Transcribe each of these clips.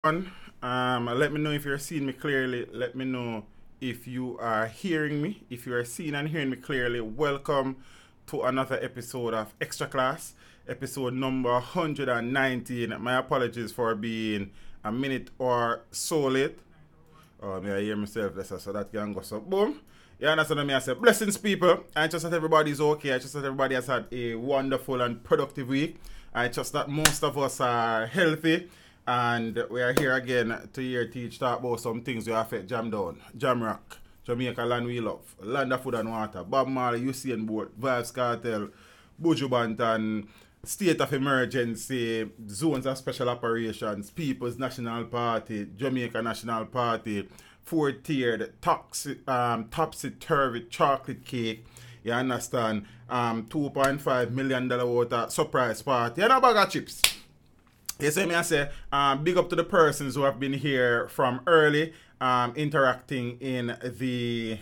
Let me know if you're seeing me clearly. Let me know if you are hearing me. If you are seeing and hearing me clearly, welcome to another episode of Extra Class, episode number 119. My apologies for being a minute or so late. Oh, may I hear myself, so that can go. So, boom. You understand what I say? Blessings, people. I trust that everybody's okay. I trust that everybody has had a wonderful and productive week. I trust that most of us are healthy. And we are here again to hear teach talk about some things we affect Jam Down, Jam Rock, Jamaica land we love, Land of Food and Water, Bob Marley, Usain Bolt, Vibes Cartel, Buju Banton, State of Emergency, Zones of Special Operations, People's National Party, Jamaica National Party, four-tiered, topsy-turvy chocolate cake, you understand, $2.5 million worth of surprise party, and a bag of chips. You see me, I say, big up to the persons who have been here from early, interacting in the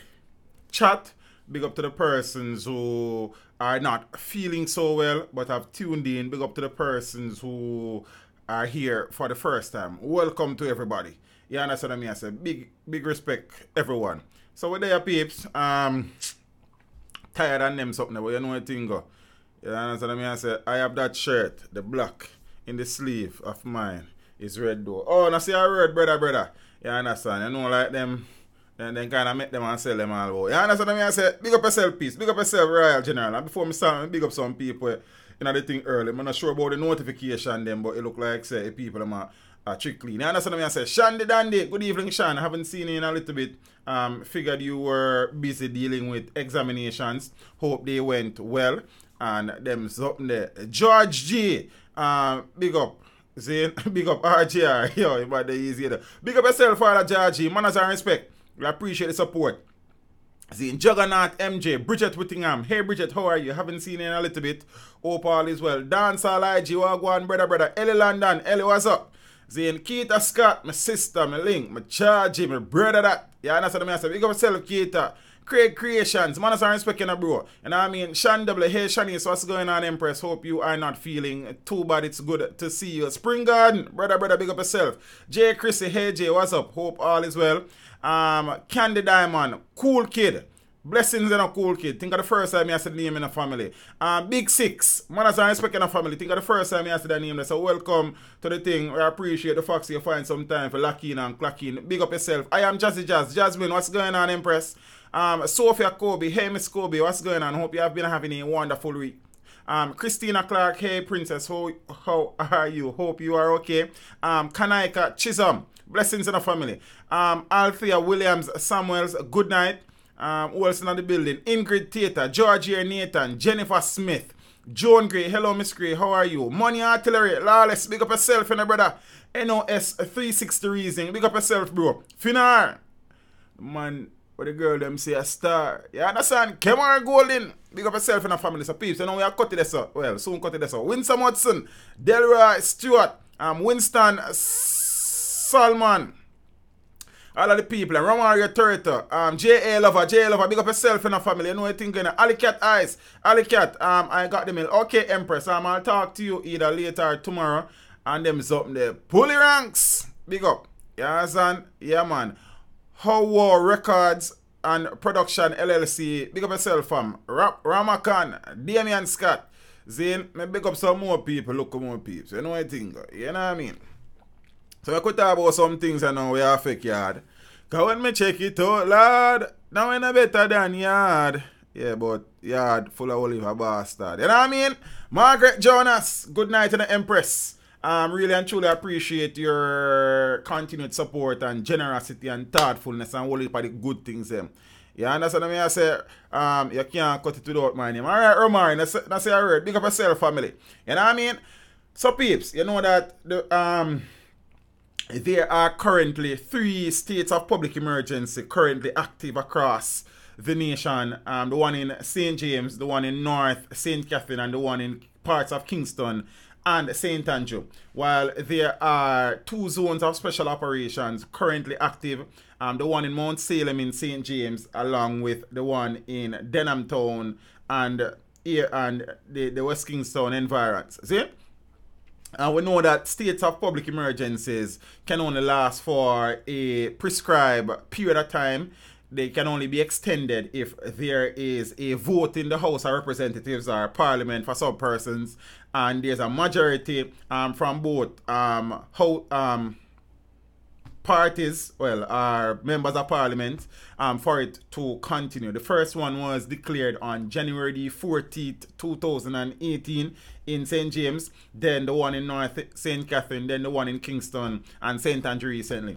chat. Big up to the persons who are not feeling so well but have tuned in. Big up to the persons who are here for the first time. Welcome to everybody. You understand what I mean? I say, big respect, everyone. So with there, peeps, tired of them something, but you know what thing go. You understand what I mean? I say, I have that shirt, the black, in the sleeve of mine is red though. Oh, now see a red brother. You understand? You know like them then kind of make them and sell them all out. You understand what I mean? I say, big up yourself, peace. Big up yourself, Royal General. And before me start, big up some people you know the thing early. I'm not sure about the notification them, but it look like say people them are trick clean. You understand what I mean? I say, Shandy Dandy, good evening, Shan. I haven't seen you in a little bit. Figured you were busy dealing with examinations. Hope they went well. And them something there. George G. Big up. Zane, big up RGR. Yo, but the easy though. Big up yourself, Father George G. Manners and respect. We appreciate the support. Zane, Juggernaut MJ, Bridget Whittingham. Hey Bridget, how are you? Haven't seen you in a little bit. Hope all is well. Dancehall IG, Wagwan, brother. Ellie London. Ellie, what's up? Zane, Keita Scott, my sister, my link, my charge, my brother that. Yeah, understand what I say? Big up yourself, Keita. Craig Creations, manners and respect, bro. And I mean, Shan W, hey Shanice, what's going on, Empress? Hope you are not feeling too bad. It's good to see you. Spring Garden, brother, big up yourself. Jay Chrissy, hey Jay, what's up? Hope all is well. Candy Diamond, cool kid. Blessings and a cool kid. Think of the first time I said the name in the family. Big Six. Manners and respect in the family. Think of the first time I said the name. So welcome to the thing. I appreciate the fact you find some time for lock in and clock in. Big up yourself. I am Jazzy Jazz. Jasmine, what's going on, Empress? Sophia Kobe. Hey, Miss Kobe. What's going on? Hope you have been having a wonderful week. Christina Clark. Hey, Princess. How are you? Hope you are okay. Kanaika Chisholm. Blessings in the family. Althea Williams Samuels. Good night. Who else in the building? Ingrid Theater, Georgia Nathan, Jennifer Smith, Joan Gray. Hello, Miss Gray. How are you? Money Artillery, Lawless. Big up yourself, brother. NOS 360 Reason. Big up yourself, bro. Finar. Man, what the girl them say a star. You understand? Kemar Golden. Big up yourself in the family. So, peeps, you know we are cutting this up. Well, soon cutting this up. Winston Watson, Delroy Stewart, Winston Salman. All of the people, Romario Turtle, J.A. Lover, big up yourself in the family. You know what I'm thinking? Alicat Eyes, Alicat, I got the mail. Okay, Empress, I'll talk to you either later or tomorrow. And them is up there. Pulley Ranks, big up. Yeah, son? Yeah, man. How War Records and Production LLC, big up yourself, fam. Ramakan, Damian Scott, Zane, me big up some more people, look more people. You know what I think? You know what I mean? So I could talk about some things I know we affect yard. Cause when me check it out, Lord, now we no better than yard. Yeah, but yard full of Oliver bastard. You know what I mean? Margaret Jonas, good night to the Empress. Really and truly appreciate your continued support and generosity and thoughtfulness and all of the good things them. You understand what I say? You can't cut it without my name. Alright, Romari, that's a word. Big up yourself, family. You know what I mean? So peeps, you know that the there are currently 3 states of public emergency currently active across the nation. The one in St. James, the one in North St. Catherine, and the one in parts of Kingston and St. Andrew. While there are 2 zones of special operations currently active. The one in Mount Salem in St. James, along with the one in Denham Town and the West Kingston environs. See? And we know that states of public emergencies can only last for a prescribed period of time. They can only be extended if there is a vote in the House of Representatives or Parliament for some persons, and there's a majority from both parties, well, are members of parliament, for it to continue. The first one was declared on January the 14th, 2018 in St. James, then the one in North St. Catherine, then the one in Kingston and St. Andrew recently.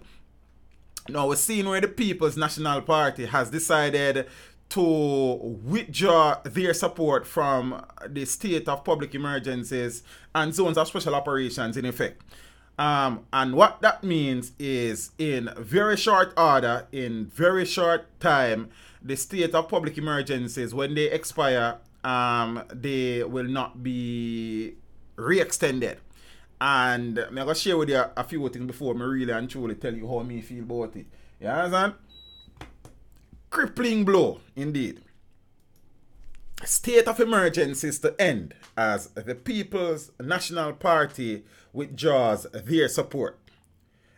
Now we're seeing where the People's National Party has decided to withdraw their support from the state of public emergencies and zones of special operations in effect. And what that means is, in very short order, in very short time, the state of public emergencies, when they expire, they will not be re-extended. And I'm going to share with you a few things before I really and truly tell you how me feel about it. You understand? Crippling blow, indeed. State of emergencies to end as the People's National Party withdraws their support.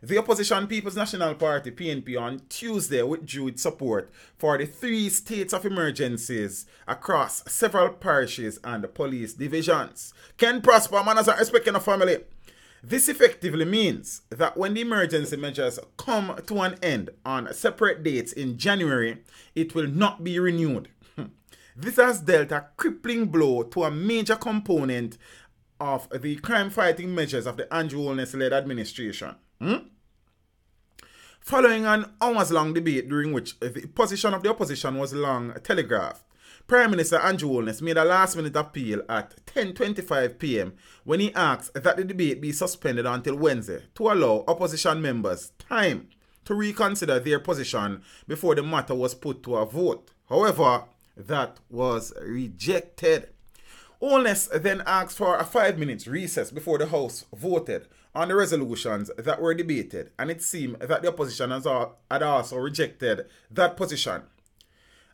The opposition People's National Party, PNP, on Tuesday withdrew its support for the 3 states of emergencies across several parishes and police divisions. Ken Prosper, manners and respect in the family. This effectively means that when the emergency measures come to an end on separate dates in January, it will not be renewed. This has dealt a crippling blow to a major component of the crime-fighting measures of the Andrew Holness-led administration. Following an hours-long debate during which the position of the opposition was long telegraphed, Prime Minister Andrew Holness made a last-minute appeal at 10:25 p.m. when he asked that the debate be suspended until Wednesday to allow opposition members time to reconsider their position before the matter was put to a vote. However, that was rejected. Holness then asked for a 5-minute recess before the House voted on the resolutions that were debated, and it seemed that the opposition had also rejected that position.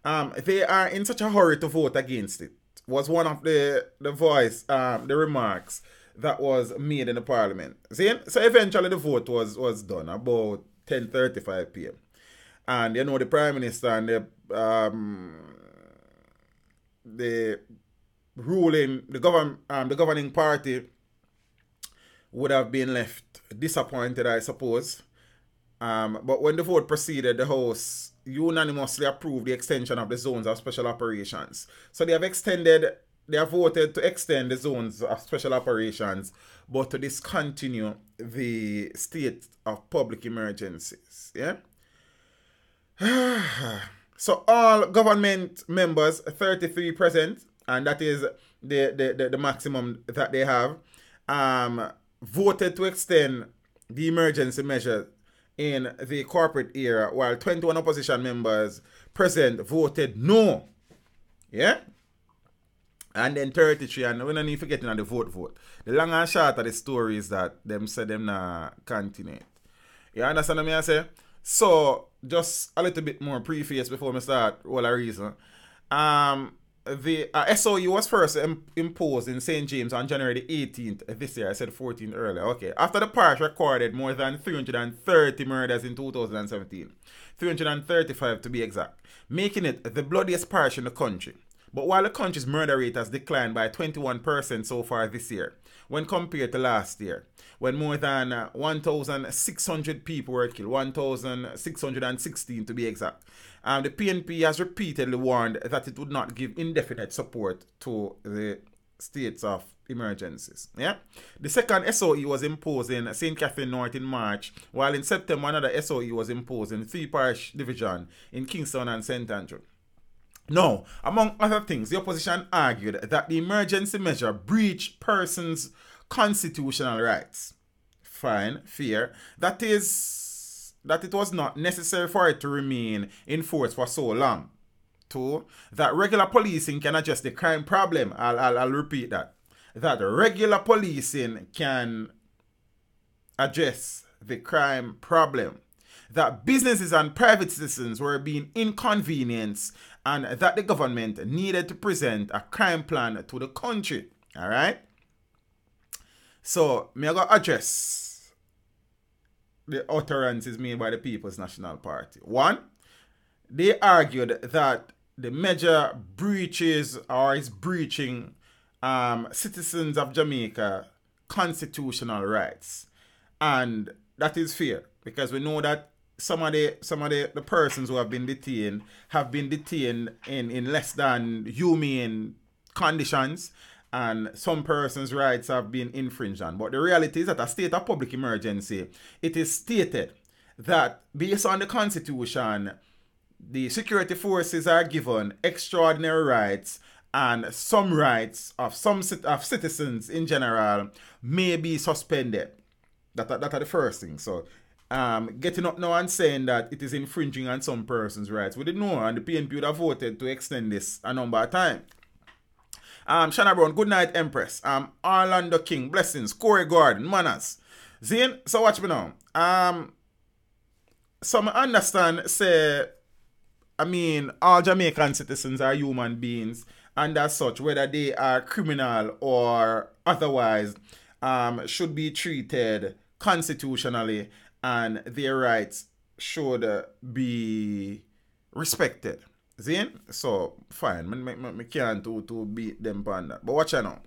They are in such a hurry to vote against it, was one of the remarks that was made in the parliament. See? So eventually the vote was done about 10:35 p.m. And you know, the Prime Minister and the governing party would have been left disappointed, I suppose. But when the vote proceeded, the House unanimously approved the extension of the zones of special operations. So they have voted to extend the zones of special operations, but to discontinue the state of public emergencies. Yeah. So all government members, 33 present, and that is the maximum that they have, voted to extend the emergency measure in the corporate era, while 21 opposition members present voted no. Yeah? And then 33, and we don't need to forget the vote. The long and short of the story is that them said them not continue. You understand what I say? So, just a little bit more preface before we start all a reason. The SOU was first imposed in St. James on January the 18th this year. I said 14th earlier. Okay. After the parish recorded more than 330 murders in 2017. 335 to be exact. Making it the bloodiest parish in the country. But while the country's murder rate has declined by 21% so far this year, when compared to last year, when more than 1,600 people were killed, 1,616 to be exact, the PNP has repeatedly warned that it would not give indefinite support to the states of emergencies. Yeah? The second SOE was imposed in St. Catherine North in March, while in September another SOE was imposed in 3 parish divisions in Kingston and St. Andrew. Now, among other things, the opposition argued that the emergency measure breached persons' constitutional rights. Fine, fair. That is, that it was not necessary for it to remain in force for so long. 2, that regular policing can address the crime problem. I'll repeat that. That regular policing can address the crime problem. That businesses and private citizens were being inconvenienced and that the government needed to present a crime plan to the country. All right? So, me I go address the utterances made by the People's National Party. One, they argued that the measure breaches or is breaching citizens of Jamaica constitutional rights. And that is fair because we know that some of the persons who have been detained in less than humane conditions, and some persons' rights have been infringed on. But the reality is that a state of public emergency, it is stated that based on the Constitution, the security forces are given extraordinary rights, and some rights of citizens in general may be suspended. That are the first thing. So, getting up now and saying that it is infringing on some persons' rights, we didn't know, and the PNP would have voted to extend this a number of times. Shanna Brown, good night, Empress. Orlando King, blessings. Corey Gordon, manners. Zane, so watch me now. Some understand, say, all Jamaican citizens are human beings, and as such, whether they are criminal or otherwise, should be treated constitutionally, and their rights should be respected. See? So, fine. I can't to beat them on that. But watch out now.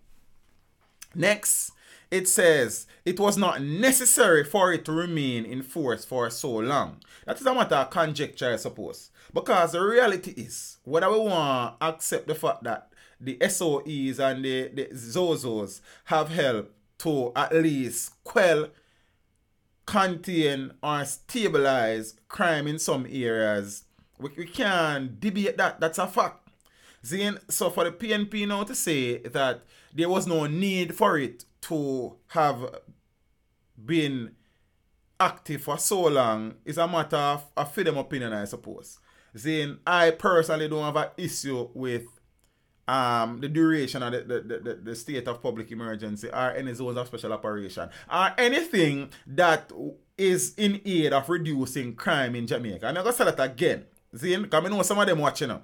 Next, it says, it was not necessary for it to remain in force for so long. That is a matter of conjecture, I suppose. Because the reality is, whether we want to accept the fact that the SOEs and the ZOZOs have helped to at least quell, contain, or stabilize crime in some areas, we can't debate that. That's a fact. So for the PNP now to say that there was no need for it to have been active for so long is a matter of freedom of opinion, I suppose. I personally don't have an issue with the duration of the state of public emergency or any zones of special operation or anything that is in aid of reducing crime in Jamaica. I'm going to say that again. Because I know some of them watching now.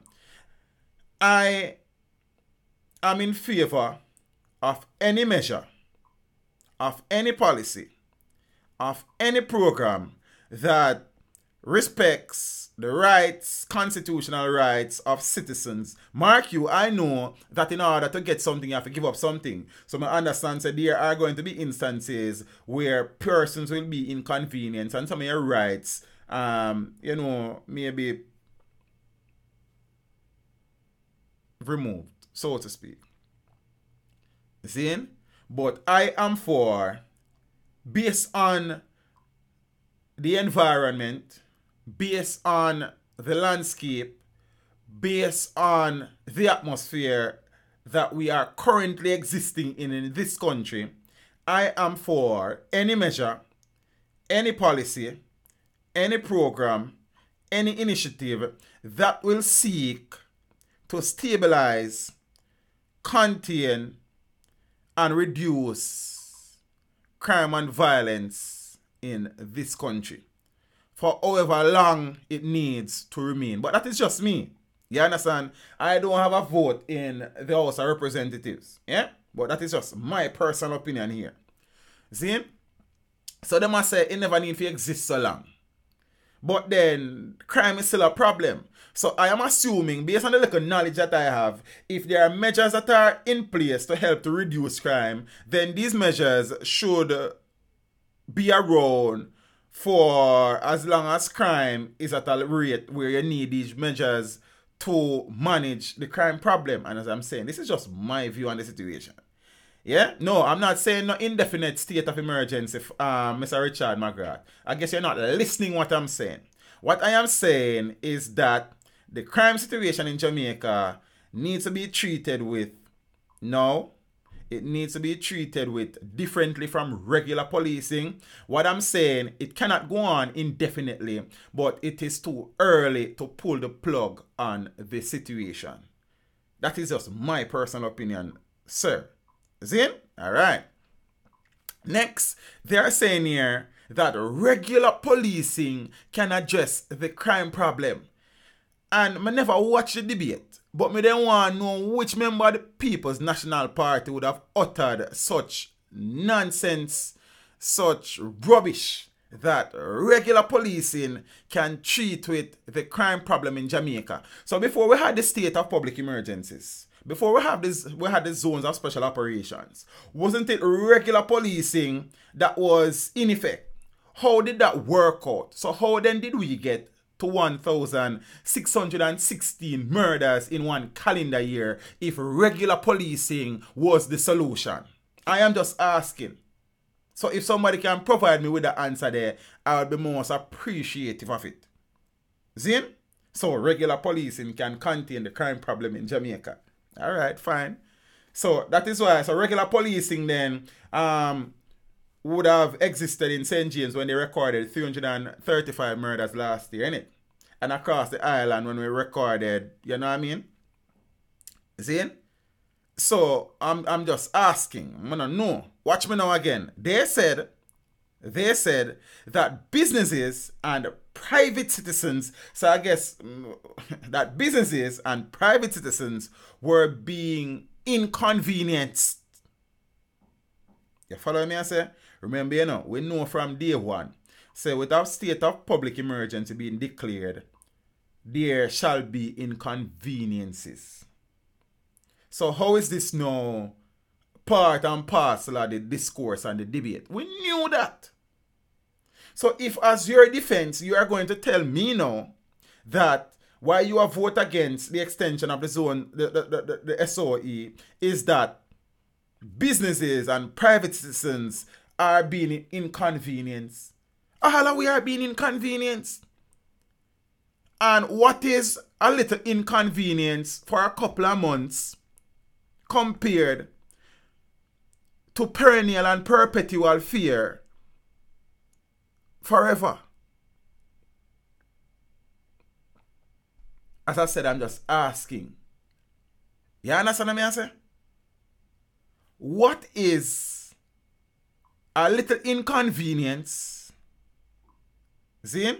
I am in favor of any measure, of any policy, of any program that respects the rights, constitutional rights of citizens. Mark you, I know that in order to get something, you have to give up something. So I understand that there are going to be instances where persons will be inconvenienced and some of your rights, maybe removed, so to speak. See? But I am for, based on the environment, based on the landscape, based on the atmosphere that we are currently existing in this country, I am for any measure, any policy, any program, any initiative that will seek to stabilize, contain, and reduce crime and violence in this country for however long it needs to remain. But that is just me. You understand? I don't have a vote in the House of Representatives. Yeah? But that is just my personal opinion here. See? So they must say it never need to exist so long. But then crime is still a problem. So I am assuming, based on the little knowledge that I have, if there are measures that are in place to help to reduce crime, then these measures should be around for as long as crime is at a rate where you need these measures to manage the crime problem. And as I'm saying, this is just my view on the situation. Yeah? No, I'm not saying no indefinite state of emergency, Mr. Richard McGrath. I guess you're not listening what I'm saying. What I am saying is that the crime situation in Jamaica needs to be treated with, it needs to be treated with differently from regular policing. What I'm saying, it cannot go on indefinitely, but it is too early to pull the plug on the situation. That is just my personal opinion, sir. See? All right. Next, they are saying here that regular policing can address the crime problem. And I never watched the debate, but I don't want to know which member of the People's National Party would have uttered such nonsense, such rubbish that regular policing can treat with the crime problem in Jamaica. So before we had the state of public emergencies, before we had the zones of special operations, wasn't it regular policing that was in effect? How did that work out? So how then did we get to 1,616 murders in one calendar year if regular policing was the solution? I am just asking. So if somebody can provide me with the answer there, I would be most appreciative of it. Zin? So regular policing can contain the crime problem in Jamaica. Alright, fine. So that is why. So regular policing then would have existed in St. James when they recorded 335 murders last year, innit? And across the island when we recorded, you know what I mean? Zin? So I'm just asking. I'm gonna know. Watch me now again. They said that businesses and private citizens, so I guess that businesses and private citizens were being inconvenienced. You follow me? I say? Remember, you know, we know from day one. So without state of public emergency being declared, there shall be inconveniences. So how is this now part and parcel of the discourse and the debate? We knew that. So if as your defense, you are going to tell me now that why you have voted against the extension of the zone, the SOE, is that businesses and private citizens are being inconvenienced. All we are being inconvenienced. And what is a little inconvenience for a couple of months compared to perennial and perpetual fear forever? As I said, I'm just asking. You understand what I say? What is a little inconvenience, Zin,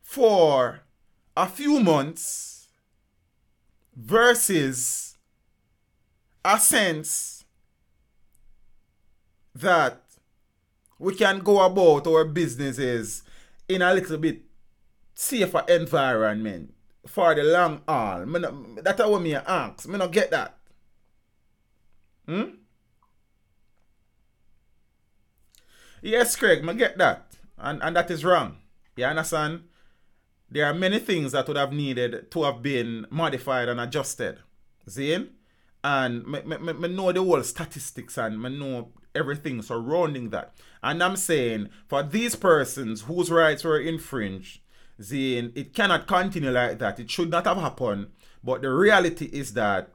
for a few months versus a sense that we can go about our businesses in a little bit safer environment for the long haul? That's what me ask. I don't get that. Yes, Craig, I get that. And that is wrong. You understand? There are many things that would have needed to have been modified and adjusted. See? And I know the whole statistics and I know everything surrounding that. And I'm saying, for these persons whose rights were infringed, it cannot continue like that. It should not have happened. But the reality is that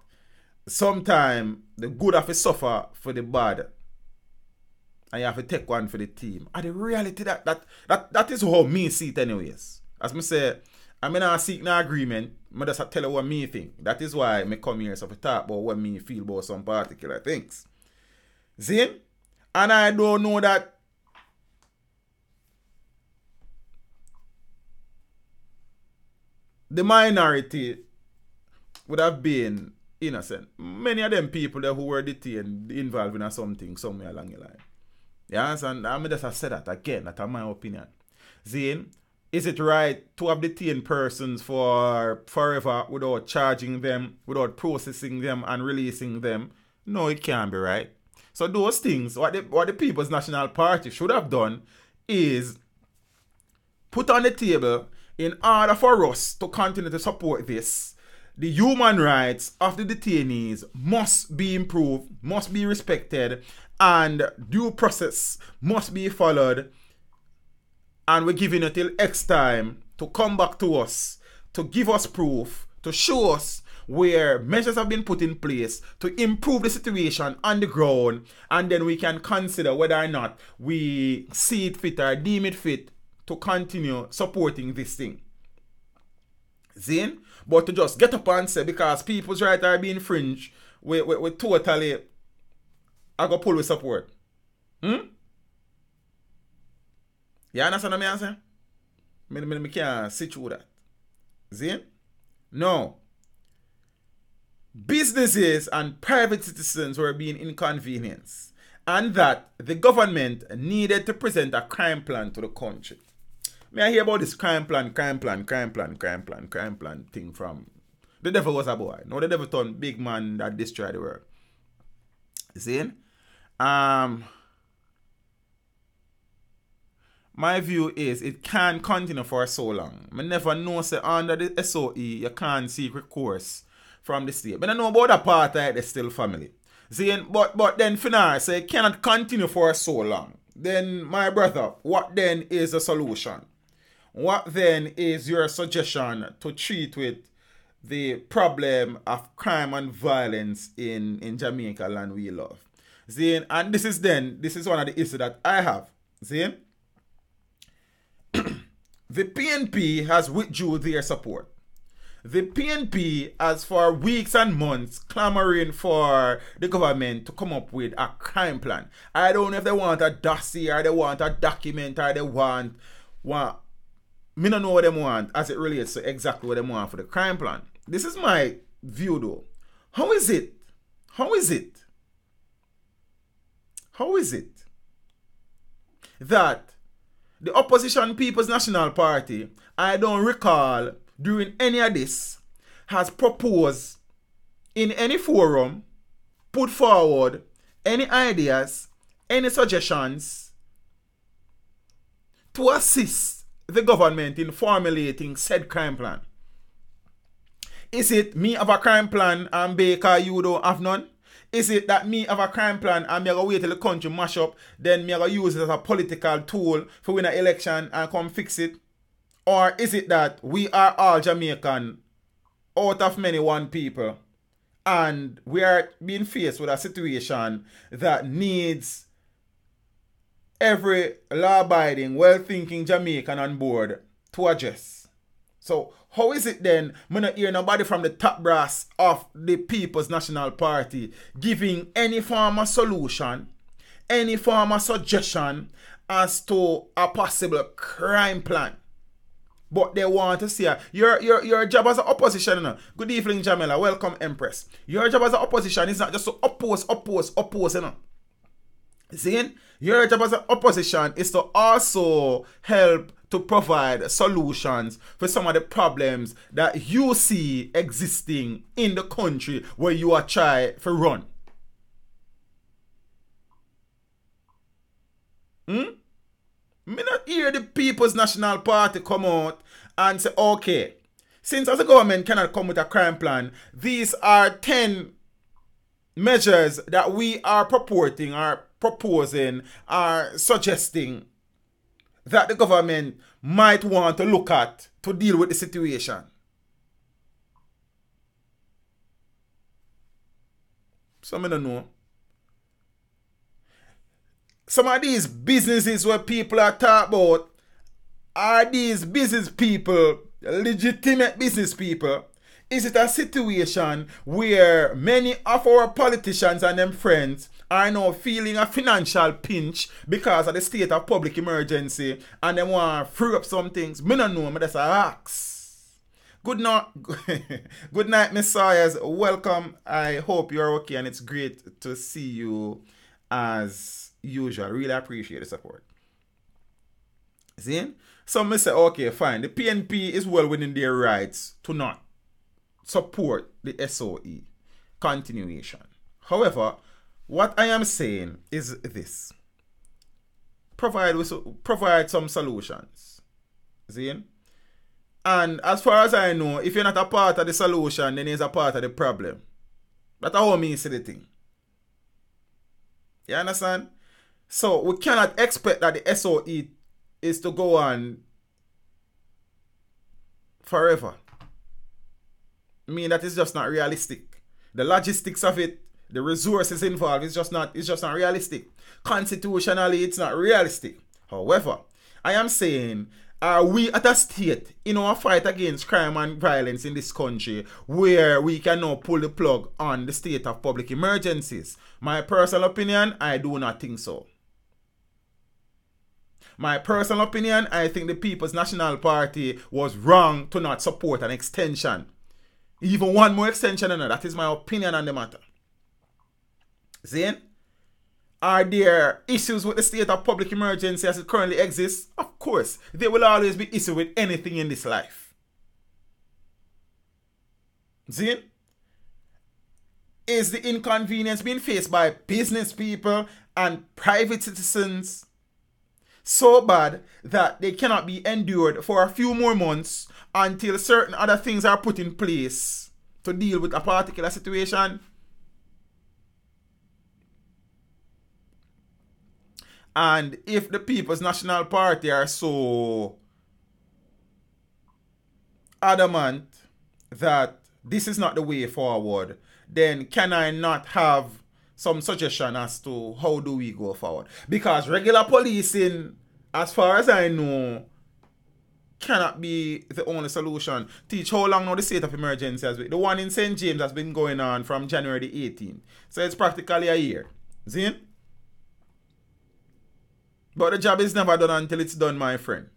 sometimes the good have to suffer for the bad. And you have to take one for the team. And the reality that is how me see it anyways. As I say, I'm not seeking an agreement. I just tell you what me think. That is why I come here to talk about what me feel about some particular things. See? And I don't know that the minority would have been innocent. Many of them people there who were detained involved in something somewhere along the line. Yes, and I just say that again. That's my opinion. Zane, is it right to have detained persons for forever without charging them, without processing them and releasing them? No, it can't be right. So those things, what the People's National Party should have done is put on the table, in order for us to continue to support this, the human rights of the detainees must be improved, must be respected, and due process must be followed. And we're giving it till X time to come back to us, to give us proof, to show us where measures have been put in place to improve the situation on the ground, and then we can consider whether or not we see it fit or deem it fit to continue supporting this thing. Zin? But to just get up and say because people's rights are being infringed, we totally I go pull with support. You understand what I'm saying? I can't sit through that. Zin? No. businesses and private citizens were being inconvenienced, and that the government needed to present a crime plan to the country. May I hear about this crime plan thing from the devil was a boy. No, the devil turned big man that destroyed the world. See? My view is it can't continue for so long. I never know say under the SOE you can't seek recourse from the state. But I know about the part that they still family. See, but then finance say it cannot continue for so long. Then my brother, what then is the solution? What then is your suggestion to treat with the problem of crime and violence in Jamaica land we love? See, and this is one of the issues that I have. See, the PNP has withdrew their support. The PNP has for weeks and months clamoring for the government to come up with a crime plan. I don't know if they want a dossier or they want a document or they want me don't know what they want as it relates to exactly what they want for the crime plan. This is my view though. How is it that the opposition People's National Party, I don't recall during any of this, has proposed in any forum, put forward any ideas, any suggestions to assist the government in formulating said crime plan? Is it me have a crime plan and Baker you don't have none? Is it that me have a crime plan and me go wait till the country mash up, then me go use it as a political tool for win an election and come fix it? Or is it that we are all Jamaican out of many one people and we are being faced with a situation that needs every law-abiding, well-thinking Jamaican on board to address? So how is it then we not hear nobody from the top brass of the People's National Party giving any form of solution, any form of suggestion as to a possible crime plan? But they want to see your job as an opposition. You know? Good evening, Jamila. Welcome, Empress. Your job as an opposition is not just to oppose, you know. See? Your job as an opposition is to also help to provide solutions for some of the problems that you see existing in the country where you are trying to run. Me not hear the People's National Party come out and say, okay, since as the government cannot come with a crime plan, these are 10 measures that we are purporting, are proposing, are suggesting that the government might want to look at to deal with the situation. Some I don't know. Some of these businesses where people are talking about, are these business people legitimate business people? Is it a situation where many of our politicians and them friends are now feeling a financial pinch because of the state of public emergency and they want to free up some things? Me don't know, but that's a ask. Good night, good night, Messiahs. Welcome. I hope you're okay and it's great to see you as usual. Really appreciate the support. See? Some may say, okay, fine. The PNP is well within their rights to not support the SOE continuation. However, what I am saying is this. Provide some solutions. See? And as far as I know, if you're not a part of the solution, then it's a part of the problem. That's how me see the thing. You understand? So we cannot expect that the SOE is to go on forever. I mean, that is just not realistic. The logistics of it, the resources involved, it's just not realistic. Constitutionally, it's not realistic. However, I am saying, are we at a state in our fight against crime and violence in this country where we can now pull the plug on the state of public emergencies? My personal opinion, I do not think so. My personal opinion, I think the People's National Party was wrong to not support an extension. Even one more extension on that is my opinion on the matter. See? Are there issues with the state of public emergency as it currently exists? Of course. There will always be issues with anything in this life. See? Is the inconvenience being faced by business people and private citizens so bad that they cannot be endured for a few more months until certain other things are put in place to deal with a particular situation? And if the People's National Party are so adamant that this is not the way forward, then can I not have some suggestion as to how do we go forward? Because regular policing, as far as I know, cannot be the only solution. Teach, how long now the state of emergency has been? The one in St. James has been going on from January the 18th. So it's practically a year. See? But the job is never done until it's done, my friend.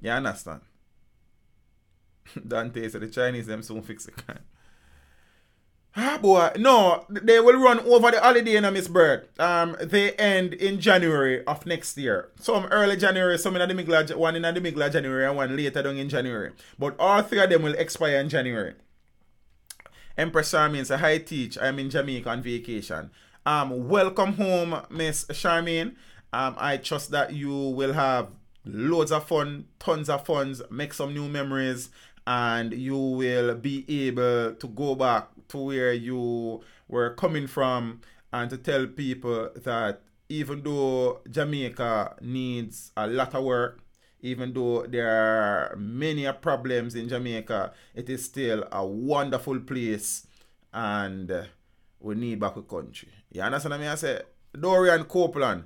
You understand? Dante said the Chinese them soon fix it. Ah boy, no, they will run over the holiday in Miss Bird. They end in January of next year. Some early January, some in the middle of, one in the middle of January and one later down in January. But all three of them will expire in January. Empress Charmaine says, hi Teach, I'm in Jamaica on vacation. Welcome home, Miss Charmaine. I trust that you will have loads of fun, tons of fun, make some new memories, and you will be able to go back to where you were coming from and to tell people that even though Jamaica needs a lot of work, even though there are many problems in Jamaica, it is still a wonderful place and we need back a country. You understand what I mean? I say, Dorian Copeland,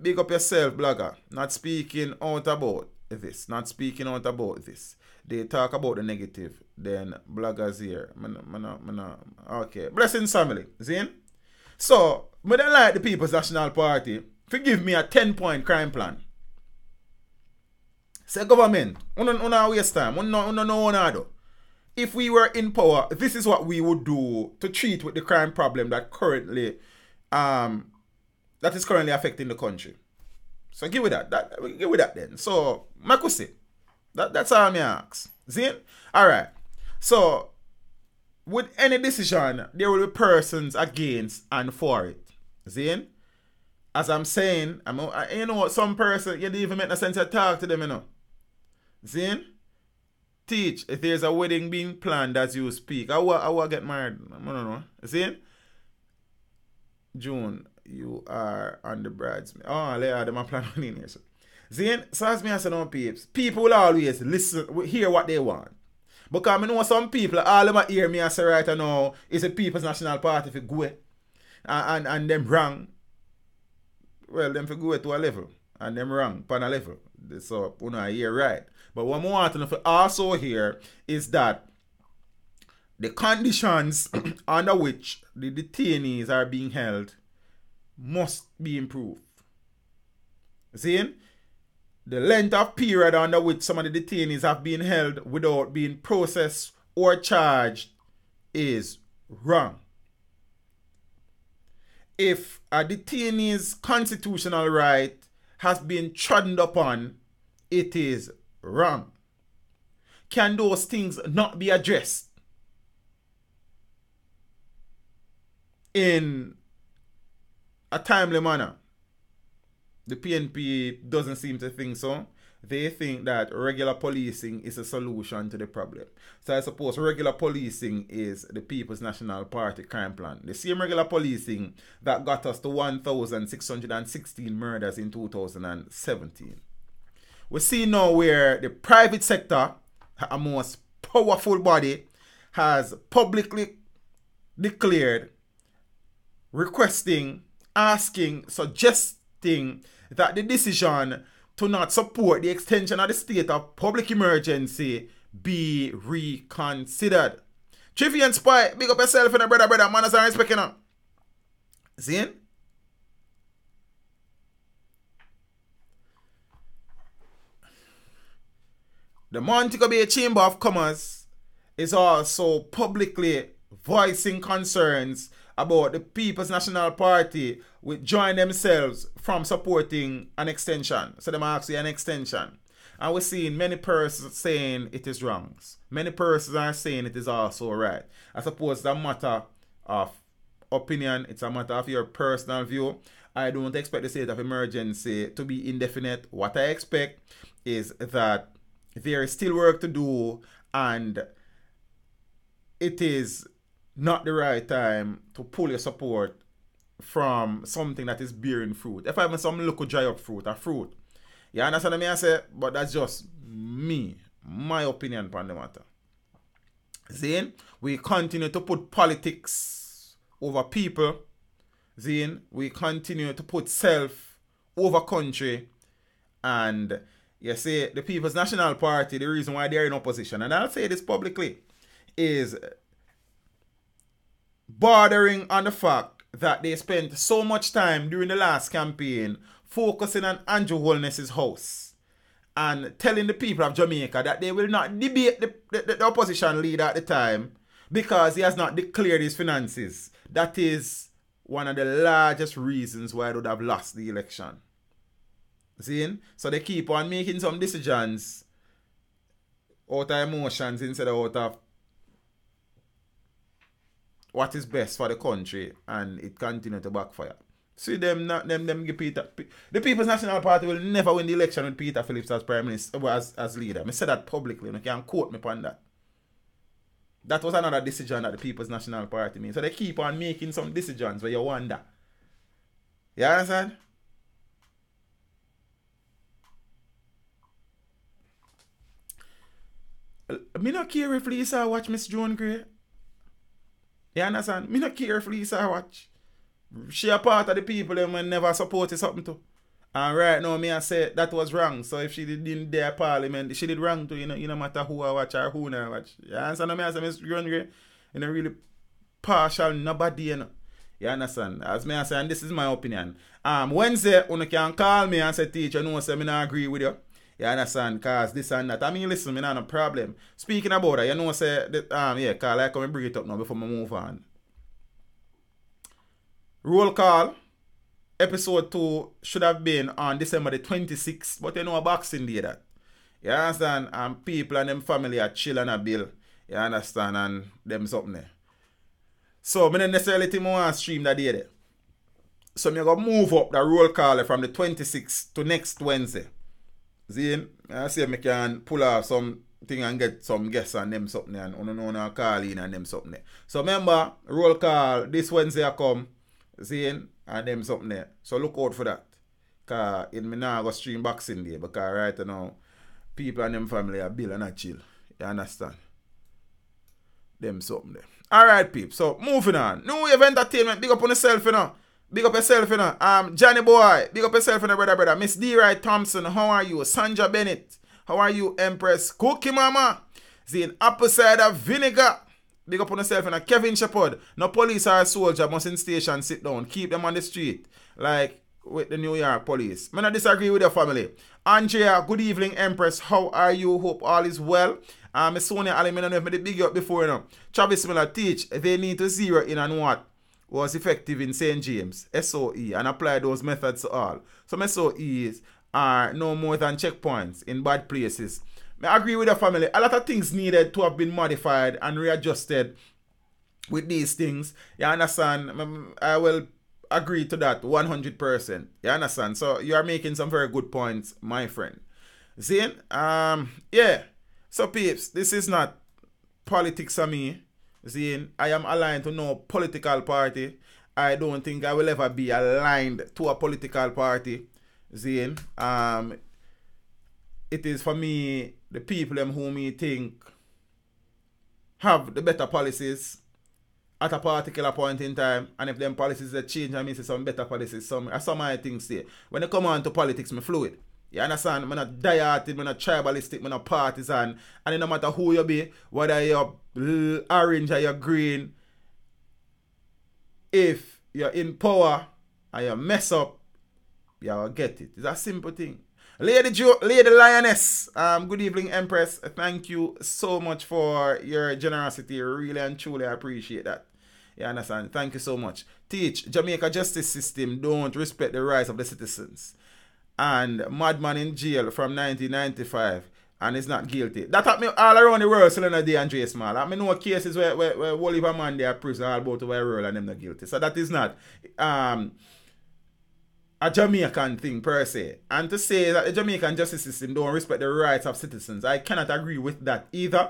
big up yourself, blogger. Not speaking out about this. Not speaking out about this. They talk about the negative. Then bloggers here. Okay. Blessings, family. See? So, I don't like the People's National Party. Forgive me a 10-point crime plan. Say government, una waste time. Una do. If we were in power, this is what we would do to treat with the crime problem that currently that is currently affecting the country. So give it that. Give it that then. So Makusi. That's all me ask. See? Alright. So with any decision, there will be persons against and for it. See? As I'm saying, you know, some person, you don't even make no sense to talk to them, you know. See? Teach, if there's a wedding being planned as you speak, I will get married. I don't know. See? June, you are on the bridesmaid. Oh, they are them planning in here. See? So as me I said, no, peeps, people will always listen, hear what they want. Because I know some people, all of them hear me and say right now, it's a People's National Party for go and them wrong. Well, them for go to a level. And them wrong on a level. So, you know, I hear right. But what I want to also hear is that the conditions under which the detainees are being held must be improved. See? The length of period under which some of the detainees have been held without being processed or charged is wrong. If a detainee's constitutional right has been trodden upon, it is wrong. Can those things not be addressed in a timely manner? The PNP doesn't seem to think so. They think that regular policing is a solution to the problem. So I suppose regular policing is the People's National Party crime plan. The same regular policing that got us to 1,616 murders in 2017. We see now where the private sector, a most powerful body, has publicly declared, requesting, asking, suggesting that the decision to not support the extension of the state of public emergency be reconsidered. Trivian Spy, big up yourself and a brother, manners are respecting up. See? the Montego Bay Chamber of Commerce is also publicly voicing concerns about the People's National Party withdrawing themselves from supporting an extension. So they might actually an extension. And we're seeing many persons saying it is wrong. Many persons are saying it is also right. I suppose it's a matter of opinion. It's a matter of your personal view. I don't expect the state of emergency to be indefinite. What I expect is that there is still work to do, and it is not the right time to pull your support from something that is bearing fruit. If I have some local dry up fruit, a fruit. You understand what I say? But that's just me, my opinion on the matter. Then we continue to put politics over people. Then we continue to put self over country. And you see, the People's National Party, the reason why they're in opposition, and I'll say this publicly, is bordering on the fact that they spent so much time during the last campaign focusing on Andrew Holness's house and telling the people of Jamaica that they will not debate the opposition leader at the time because he has not declared his finances. That is one of the largest reasons why they would have lost the election. See? So they keep on making some decisions out of emotions instead of out of what is best for the country, and it continues to backfire. See them give Peter. The People's National Party will never win the election with Peter Phillips as Prime Minister, as leader. I said that publicly. You can quote me on that. That was another decision that the People's National Party made. So they keep on making some decisions where you wonder. You understand? Me not care if Lisa watch Miss Joan Gray. You understand? Me not care if Lisa watch. She a part of the people that we never supported something to. And right now, me I say that was wrong. So if she didn't dare parliament, she did wrong too. You know matter who I watch or who not watch. You understand? Me I say, Miss Joan Gray, you know, really partial nobody, you know. You understand? As me I say, and this is my opinion. Wednesday, you can call me and say, teacher, no, say me not agree with you. You understand? Cause this and that. I mean, listen, me not no problem. Speaking about that, you know, say that, yeah, call I come and bring it up now before I move on. Roll call, episode 2 should have been on December the 26th, but you know a Boxing Day that. You understand? And people and them family are chill and a bill. You understand? And them something there. So, I don't necessarily think I want to stream that day there. So, I'm going to move up the roll call from the 26th to next Wednesday. See? I see I can pull off something and get some guests and them something and on call in and them something there. So, remember, roll call this Wednesday I come. See, and them something there. So look out for that. Because in me now go stream Boxing Day. Because right now, people and them family are bill and not chill. You understand? Them something there. Alright, people. So moving on. New Wave Entertainment. Big up on yourself, you know. Big up yourself, you know. Johnny Boy. Big up yourself, you know, brother. Miss D. Wright Thompson. How are you? Sandra Bennett. How are you, Empress? Cookie Mama. Zine Apple Cider Vinegar. Big up on yourself and Kevin Shepherd. No police or a soldier must in station sit down. Keep them on the street. Like with the New York police. I not disagree with your family. Andrea, good evening, Empress. How are you? Hope all is well. Miss Sonia Ali, I don't know if I did big up before, you know. Travis Miller teach. They need to zero in on what was effective in St. James, SOE, and apply those methods to all. Some SOEs are no more than checkpoints in bad places. I agree with the family. A lot of things needed to have been modified and readjusted with these things. You understand? I will agree to that 100%. You understand? So you are making some very good points, my friend. Zane, yeah. So peeps, this is not politics of me. Zane, I am aligned to no political party. I don't think I will ever be aligned to a political party. Zane, it is for me the people them who me think have the better policies at a particular point in time, and if them policies that change, I mean say some better policies. Some of my things there. When they come on to politics, me fluid. You understand? I'm not diehard, I'm not tribalistic, I'm not partisan, and it no matter who you be, whether you're orange or you're green, if you're in power and you mess up, you will get it. It's a simple thing. Lady Lioness, good evening, Empress. Thank you so much for your generosity. Really and truly appreciate that. You understand? Thank you so much. Teach Jamaica justice system don't respect the rights of the citizens. And madman in jail from 1995 and is not guilty. That happened all around the world, Selena D and J Small. I mean, no cases where Oliver Man they are prison all about the world and them not guilty. So that is not a Jamaican thing per se. And to say that the Jamaican justice system don't respect the rights of citizens, I cannot agree with that either.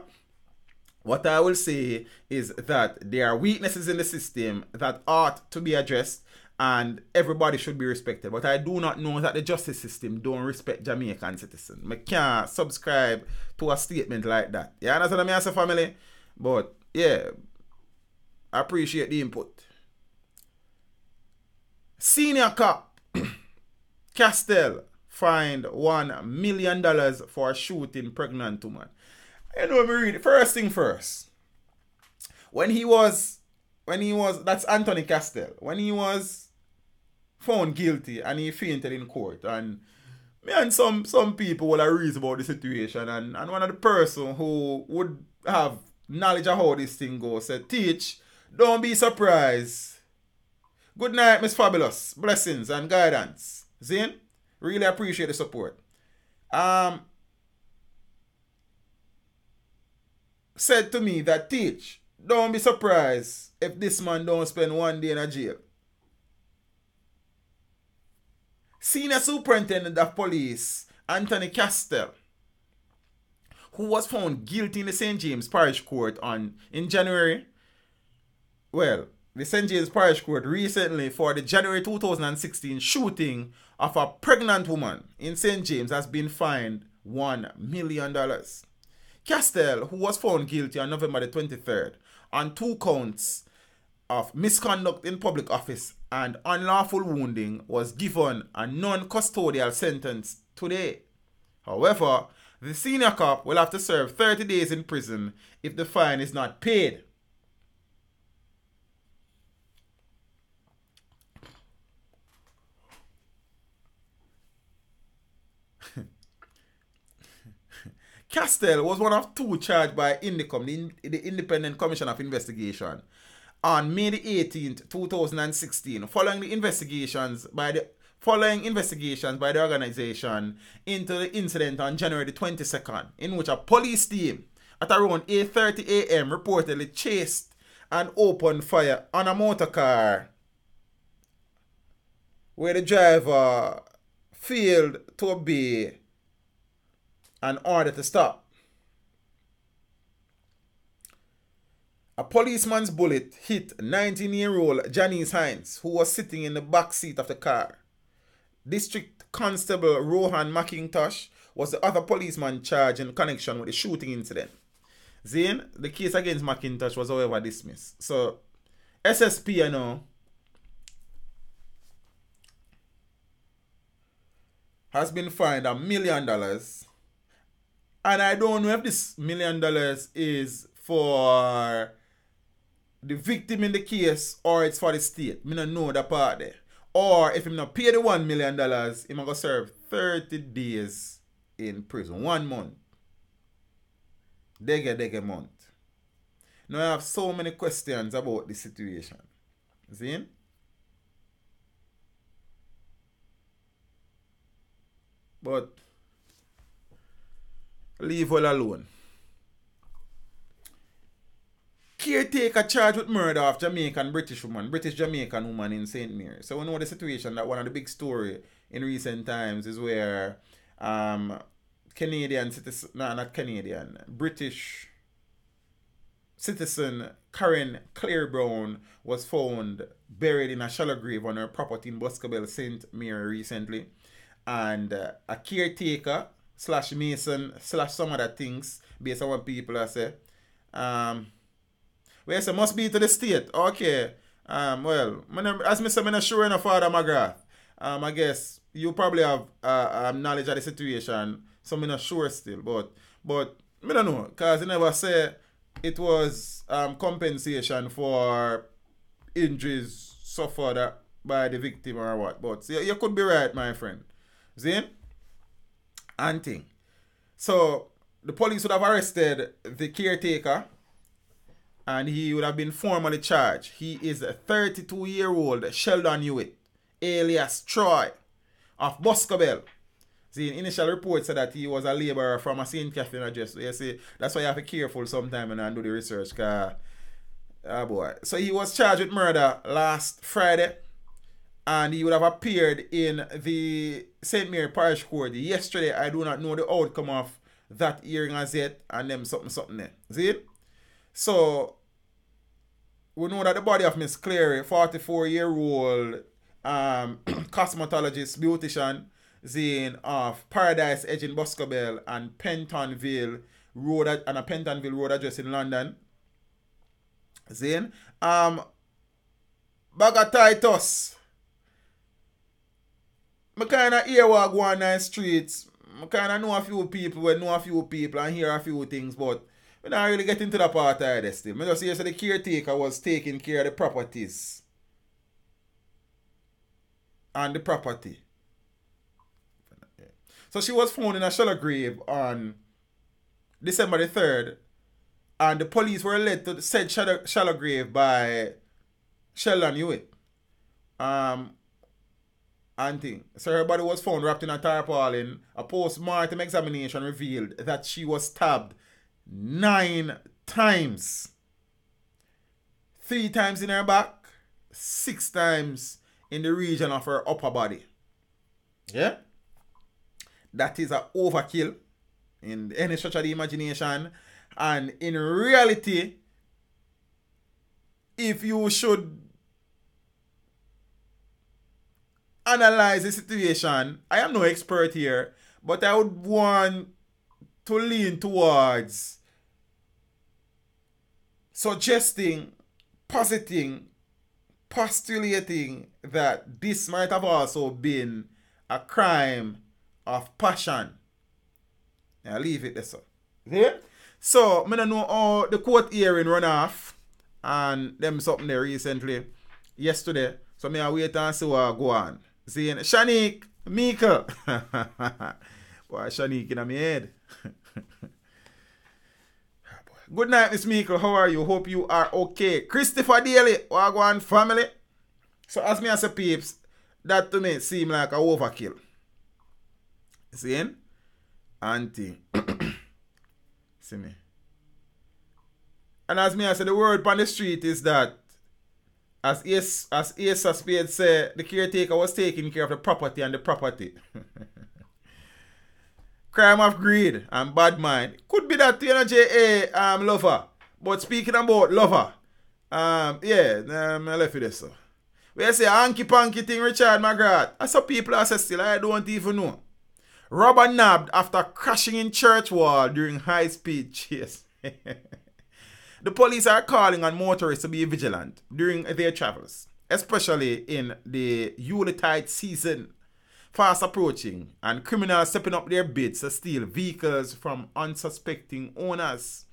What I will say is that there are weaknesses in the system that ought to be addressed and everybody should be respected. But I do not know that the justice system don't respect Jamaican citizens. I can't subscribe to a statement like that. You understand what I mean, family? But yeah, I appreciate the input. Senior cop Castell fined $1 million for shooting pregnant woman. You know me read it. First thing first. When he was that's Anthony Castell. When he was found guilty and he fainted in court, and me and some people will reason about the situation, and one of the person who would have knowledge of how this thing goes said, Teach, don't be surprised. Good night, Miss Fabulous. Blessings and guidance. Zane, really appreciate the support. Said to me that Teach, don't be surprised if this man don't spend 1 day in a jail. Senior Superintendent of Police Anthony Castell, who was found guilty in the St. James Parish Court in January. Well, the St. James Parish Court recently for the January 2016 shooting of a pregnant woman in St. James has been fined $1 million. Castell, who was found guilty on November the 23rd on 2 counts of misconduct in public office and unlawful wounding, was given a non-custodial sentence today. However, the senior cop will have to serve 30 days in prison if the fine is not paid. Castell was one of 2 charged by INDICOM, the Independent Commission of Investigation, on May 18th, 2016, following investigations by the organization into the incident on January 22nd, in which a police team at around 8:30 a.m. reportedly chased and opened fire on a motor car where the driver failed to obey an order to stop. A policeman's bullet hit 19-year-old Janice Hines, who was sitting in the back seat of the car. District Constable Rohan McIntosh was the other policeman charged in connection with the shooting incident. Zane, the case against McIntosh was however dismissed. So, SSP, you know, has been fined $1 million. And I don't know if this $1 million is for the victim in the case or it's for the state. I don't know that part there. Or if him not pay the $1 million, he might go serve 30 days in prison. 1 month. Dege month. Now I have so many questions about this situation. See? But leave all alone. Caretaker charged with murder of British Jamaican woman in St. Mary. So we know the situation that one of the big story in recent times is where British citizen Karen Claire Brown was found buried in a shallow grave on her property in Boscobel, St. Mary recently. And a caretaker / mason / some other things based on what people are say. Well, so must be to the state. Okay. Well, as I said, I'm not sure enough, Father McGrath. I guess you probably have knowledge of the situation, so I'm not sure still. But I don't know, because you never say it was compensation for injuries suffered by the victim or what. But you could be right, my friend. Zane? and thing. So the police would have arrested the caretaker and he would have been formally charged. He is a 32-year-old Sheldon Hewitt, alias Troy, of Boscobel. The initial report said that he was a laborer from a St. Catherine address. So you see, that's why you have to be careful sometime and do the research. Boy. So he was charged with murder last Friday. And he would have appeared in the St. Mary Parish Court yesterday. I do not know the outcome of that hearing as yet. And them something there. See it? So, we know that the body of Miss Clary, 44-year-old cosmetologist, beautician, Zane of Paradise Edge in Boscobel and Pentonville Road and a Pentonville Road address in London. Zane. Baga Titus. I kind of hear what go on the streets. I kind of know a few people and hear a few things, but we don't really get into the part of this still. I just hear so the caretaker was taking care of the properties. And the property. So she was found in a shallow grave on December the 3rd. And the police were led to said shallow grave by Sheldon Hewitt. And thing. So her body was found wrapped in a tarpaulin. A post-mortem examination revealed that she was stabbed 9 times. 3 times in her back, 6 times in the region of her upper body. Yeah? That is an overkill in any stretch of the imagination. And in reality, if you should analyze the situation, I am no expert here, but I would want to lean towards suggesting, postulating that this might have also been a crime of passion. I'll leave it there, so. See? So, I don't know how the court hearing run off and them something there recently, yesterday. So, I wait and see what go on. See, Shanique, Mika. Boy, Shanique in my head. Good night, Miss Mika. How are you? Hope you are okay. Christopher Daly, Wagwan family. So, as me as a peeps, that to me seem like a overkill. See? Auntie. See me. And as me I say, the word on the street is that as Asa Spade said, the caretaker was taking care of the property and the property. Crime of greed and bad mind. Could be that J.A. lover. But speaking about lover, I left it there, so. We say hanky-panky thing, Richard McGrath. I saw people I say still, I don't even know. Robber nabbed after crashing in church wall during high-speed chase. The police are calling on motorists to be vigilant during their travels, especially in the Yuletide season, fast approaching, and criminals stepping up their bids to steal vehicles from unsuspecting owners.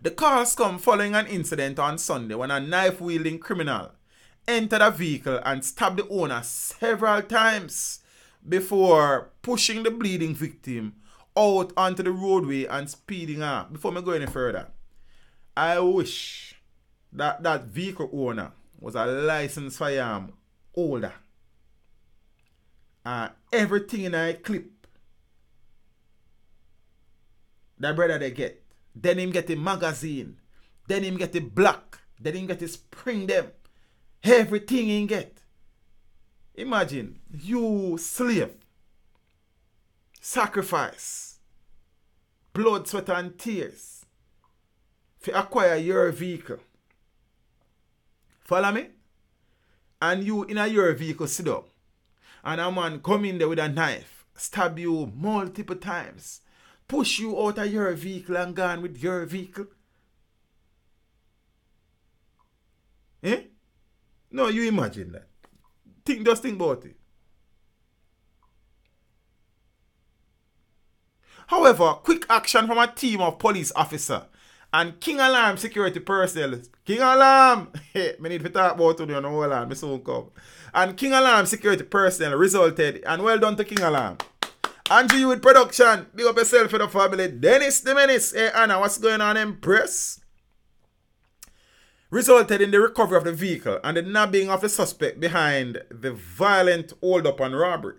The calls come following an incident on Sunday when a knife-wielding criminal entered a vehicle and stabbed the owner several times before pushing the bleeding victim out onto the roadway and speeding off. Before me go any further, I wish that vehicle owner was a licensed firearm holder. Everything in a clip that brother they get. Then him get the magazine. Then him get the block. Then him get the spring them. Everything he get. Imagine you slave. Sacrifice. Blood, sweat and tears. To acquire your vehicle. Follow me? And you in your vehicle sit up. And a man come in there with a knife. Stab you multiple times. Push you out of your vehicle and gone with your vehicle. Eh? No, you imagine that. Just think about it. However, quick action from a team of police officers and KingAlarm security personnel. KingAlarm! Hey, I need to talk about it on the whole land. I soon come. And KingAlarm security personnel resulted, and well done to KingAlarm. Andrew with production. Big up yourself for the family. Dennis the Menace. Hey, Anna, what's going on, Empress? Resulted in the recovery of the vehicle and the nabbing of the suspect behind the violent hold-up and robbery.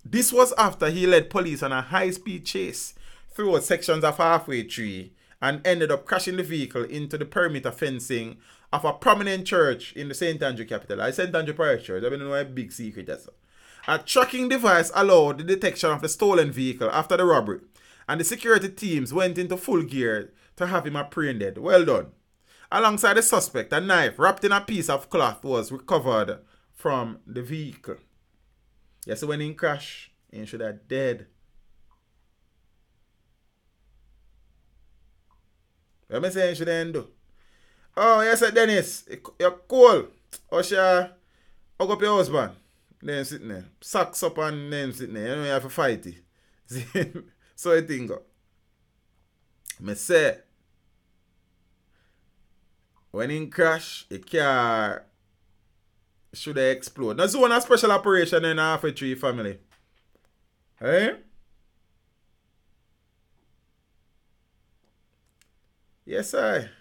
This was after he led police on a high-speed chase through sections of Halfway Tree and ended up crashing the vehicle into the perimeter fencing of a prominent church in the St. Andrew capital. St. Andrew Parish Church. I don't know a big secret that's. A tracking device allowed the detection of the stolen vehicle after the robbery, and the security teams went into full gear to have him apprehended. Well done. Alongside the suspect, a knife wrapped in a piece of cloth was recovered from the vehicle. Yes, so when he crashed, he should have dead. What am I saying he should have do? Oh, yes, Dennis, you're cool. Usher, hug up your husband. Then sitting there. Socks up and then sitting there. You know you have to fight it. See? So I think I say when he crash, the car should have explode. That's one special operation in Halfway Tree family. Hey? Yes, sir.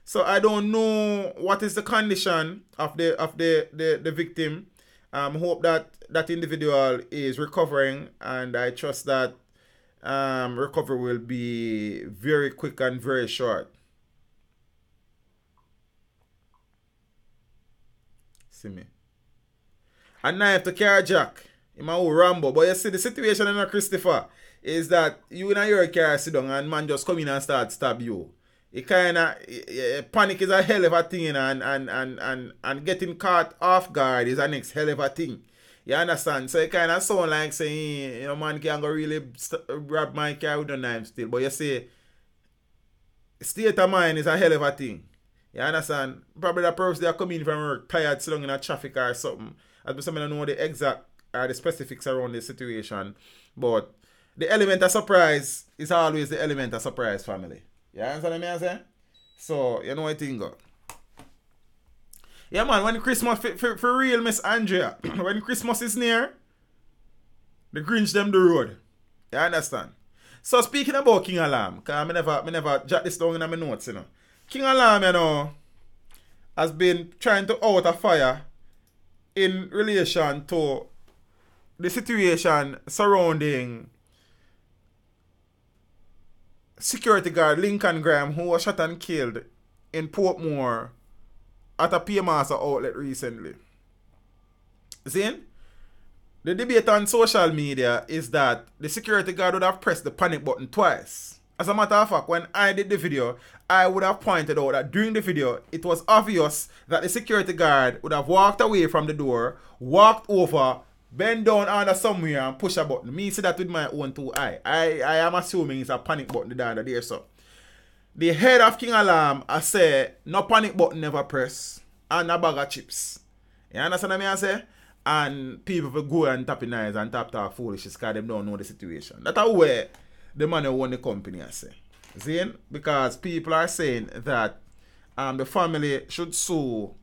So I don't know what is the condition of the victim. Hope that individual is recovering, and I trust that recovery will be very quick and very short. See me. A knife to carjack in my old Rambo. But you see the situation in Christopher is that you in your car sit down and man just come in and start stab you. It kinda panic is a hell of a thing, and getting caught off guard is a next hell of a thing. You understand? So it kinda sound like saying, you know, man can't go really grab my car with no knife still. But you see, state of mind is a hell of a thing. You understand? Probably the person they are coming from work tired, sitting in a traffic or something. As someone don't know the exact or the specifics around the situation. But the element of surprise is always the element of surprise, family. You understand what I'm saying? So, you know what I think. Yeah, man, when Christmas, for real, Miss Andrea, when Christmas is near, the Grinch them the road. You understand? So, speaking about KingAlarm, because I never jot this down in my notes, you know. KingAlarm, you know, has been trying to out a fire in relation to the situation surrounding security guard Lincoln Graham, who was shot and killed in Portmore at a PMaster outlet recently. See? The debate on social media is that the security guard would have pressed the panic button twice. As a matter of fact, when I did the video, I would have pointed out that during the video, it was obvious that the security guard would have walked away from the door, walked over, bend down under somewhere and push a button. Me see that with my own two eyes. I am assuming it's a panic button down there. So the head of KingAlarm I say no panic button never press and a bag of chips. You understand what I say? And people will go and tap in eyes and talk foolishness because they don't know the situation. That's where the man who won the company I say. See? Because people are saying that the family should sue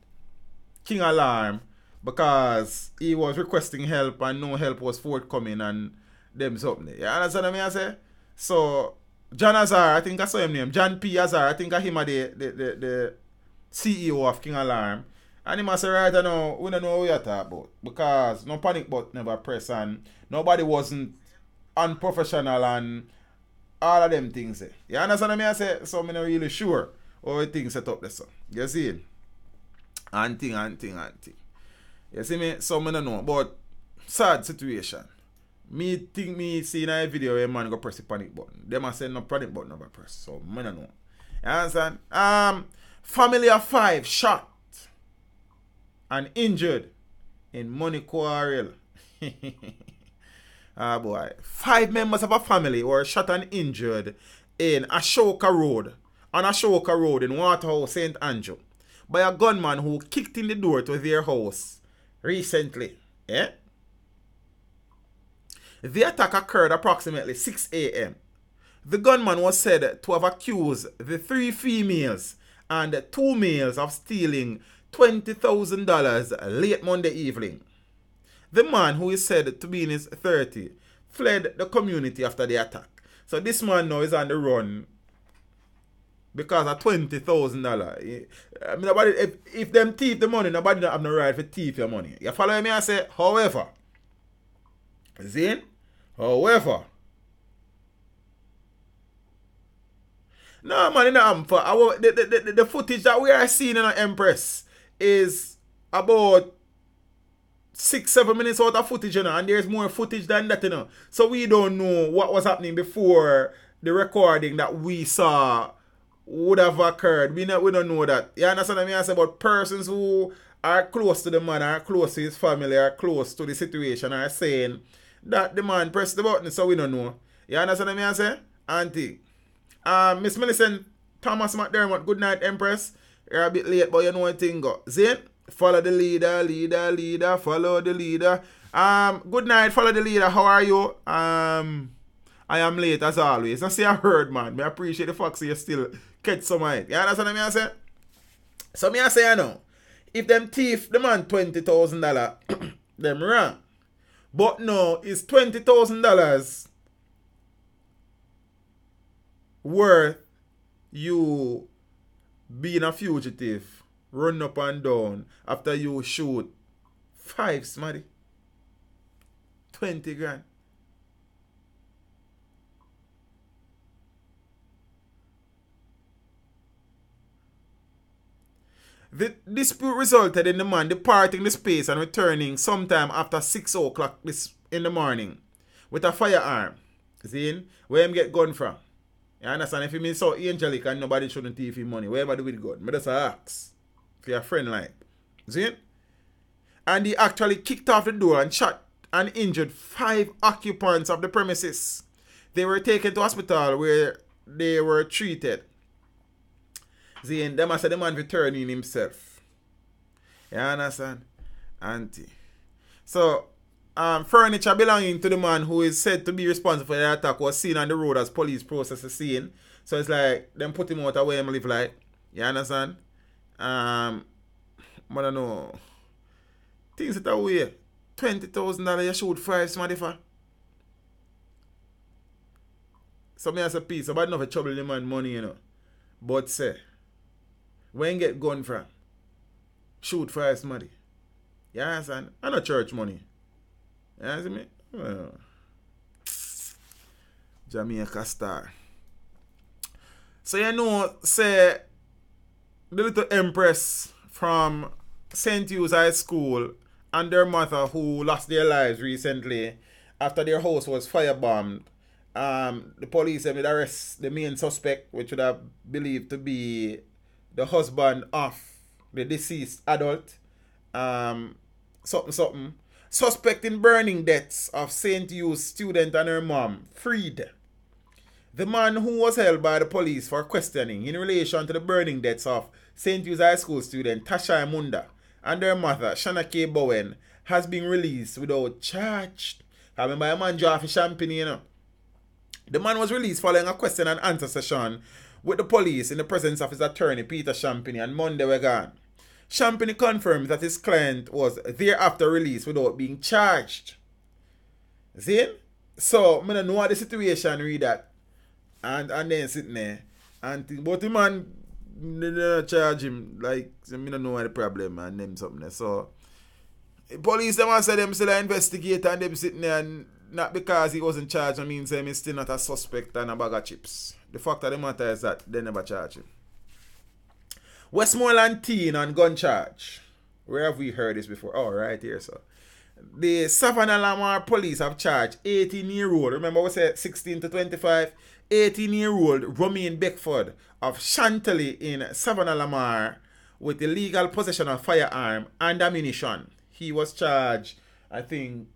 KingAlarm because he was requesting help and no help was forthcoming and them something. You understand what I say? So, John Azar, I think I saw him name. John P. Azar, I think I him the CEO of KingAlarm. And he must say right now, we don't know what we are talking about. Because no panic button never press and nobody wasn't unprofessional and all of them things. You understand what I say? So I'm not really sure how things set up this. You see? And thing. You see me? So I don't know. But sad situation. Me think me see in a video where a man go press the panic button. They must say no panic button never press. So I don't know. You understand? Family of 5 shot and injured in money quarrel. Ah boy. 5 members of a family were shot and injured in Ashoka Road. On Ashoka Road in Waterhouse, St. Andrew, by a gunman who kicked in the door to their house recently. Yeah? The attack occurred approximately 6 a.m. The gunman was said to have accused the 3 females and 2 males of stealing $20,000 late Monday evening. The man, who is said to be in his 30s, fled the community after the attack. So this man now is on the run because of $20,000. I mean, nobody, if them thief the money, nobody don't have no right to thief your money. You follow me? I say, however, however, no man, the footage that we are seeing in the Empress is about 6-7 minutes out of footage, and there's more footage than that, So we don't know what was happening before the recording that we saw would have occurred. We don't know that. You understand what I say? But persons who are close to the man, are close to his family, are close to the situation, are saying that the man pressed the button, so we don't know. You understand what I say? Auntie. Miss Millicent Thomas McDermott, good night, Empress. You're a bit late, but you know what thing go. Zane, follow the leader, follow the leader. Good night, follow the leader. How are you? I am late as always. I say I heard, man. I appreciate the fact that you still catch some of it. You understand what I say? So I say, if them thief the man $20,000, them wrong. But no, it's $20,000 worth you being a fugitive, run up and down after you shoot 5 smaddy. 20 grand. The dispute resulted in the man departing the space and returning sometime after 6 o'clock in the morning with a firearm. See, where him get gun from? You understand? If he means so angelic and nobody shouldn't thief him money, wherever do with gun? But that's a ask. For your friend like. See? And he actually kicked off the door and shot and injured 5 occupants of the premises. They were taken to hospital where they were treated. See, and them I said the man returning himself. You understand? Auntie. So, furniture belonging to the man who is said to be responsible for the attack was seen on the road as police process the scene. So it's like them put him out of where him live like. You understand? I don't know. Things that are weird. $20,000 you shoot 5 somebody for. So me as a piece, about enough trouble the man money, But say, when get gun from? Shoot 5 somebody. You understand? I know church money. You understand me? Well, Jamaica star. So say the little Empress from St. Hugh's High School and their mother who lost their lives recently after their house was firebombed. The police have arrested the main suspect, which would have believed to be the husband of the deceased adult. Suspecting burning deaths of St. Hugh's student and her mom, freed. The man who was held by the police for questioning in relation to the burning deaths of St. Hugh's High School student Tasha Munda and their mother, Shanna K. Bowen, has been released without charge. I remember a man draw for champagne, The man was released following a question and answer session with the police in the presence of his attorney, Peter Champagny, and Monday were gone. Champagny confirmed that his client was thereafter released without being charged. See? So, I don't know what the situation read that. And then sitting there. And think, but the man, they don't charge him. Like, I don't know what the problem and them something there. So, police them say them still investigate and them sitting there, and not because he wasn't charged, I mean, say he's still not a suspect and a bag of chips. The fact of the matter is that they never charge him. Westmoreland teen on gun charge. Where have we heard this before? Oh, right here, so. The Savannah Lamar police have charged 18-year-old, remember we said 16 to 25, 18-year-old Romaine Beckford of Chantilly in Savannah Lamar with illegal possession of firearm and ammunition. He was charged, I think,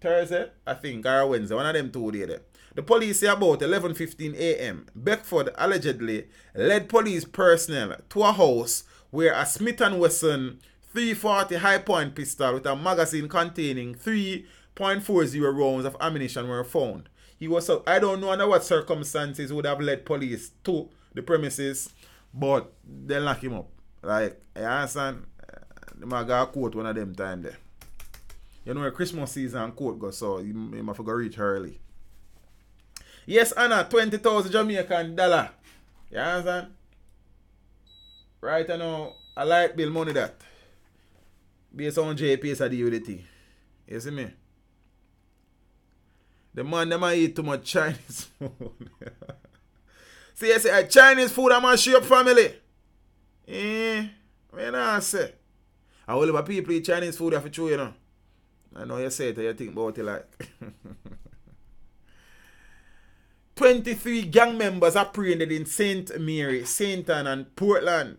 Thursday, or Wednesday, one of them 2 days. The police say about 11:15 a.m. Beckford allegedly led police personnel to a house where a Smith & Wesson 340 high-point pistol with a magazine containing 3.40 rounds of ammunition were found. I don't know under what circumstances would have led police to the premises, but they lock him up. Like, you understand? The man got a quote one of them time there. You know, Christmas season court go, so you have to go reach early. Yes, Anna, 20,000 Jamaican dollar. You understand? Right now, a light bill money that. Based on JPS, I deal with it. You see me? The man, them might eat too much Chinese food. See, you say, Chinese food, I'm going to shape family. What I say? I will have people eat Chinese food after you, you know. I know you say it, you think about it like. 23 gang members apprehended in St. Mary, St. Anne, and Portland.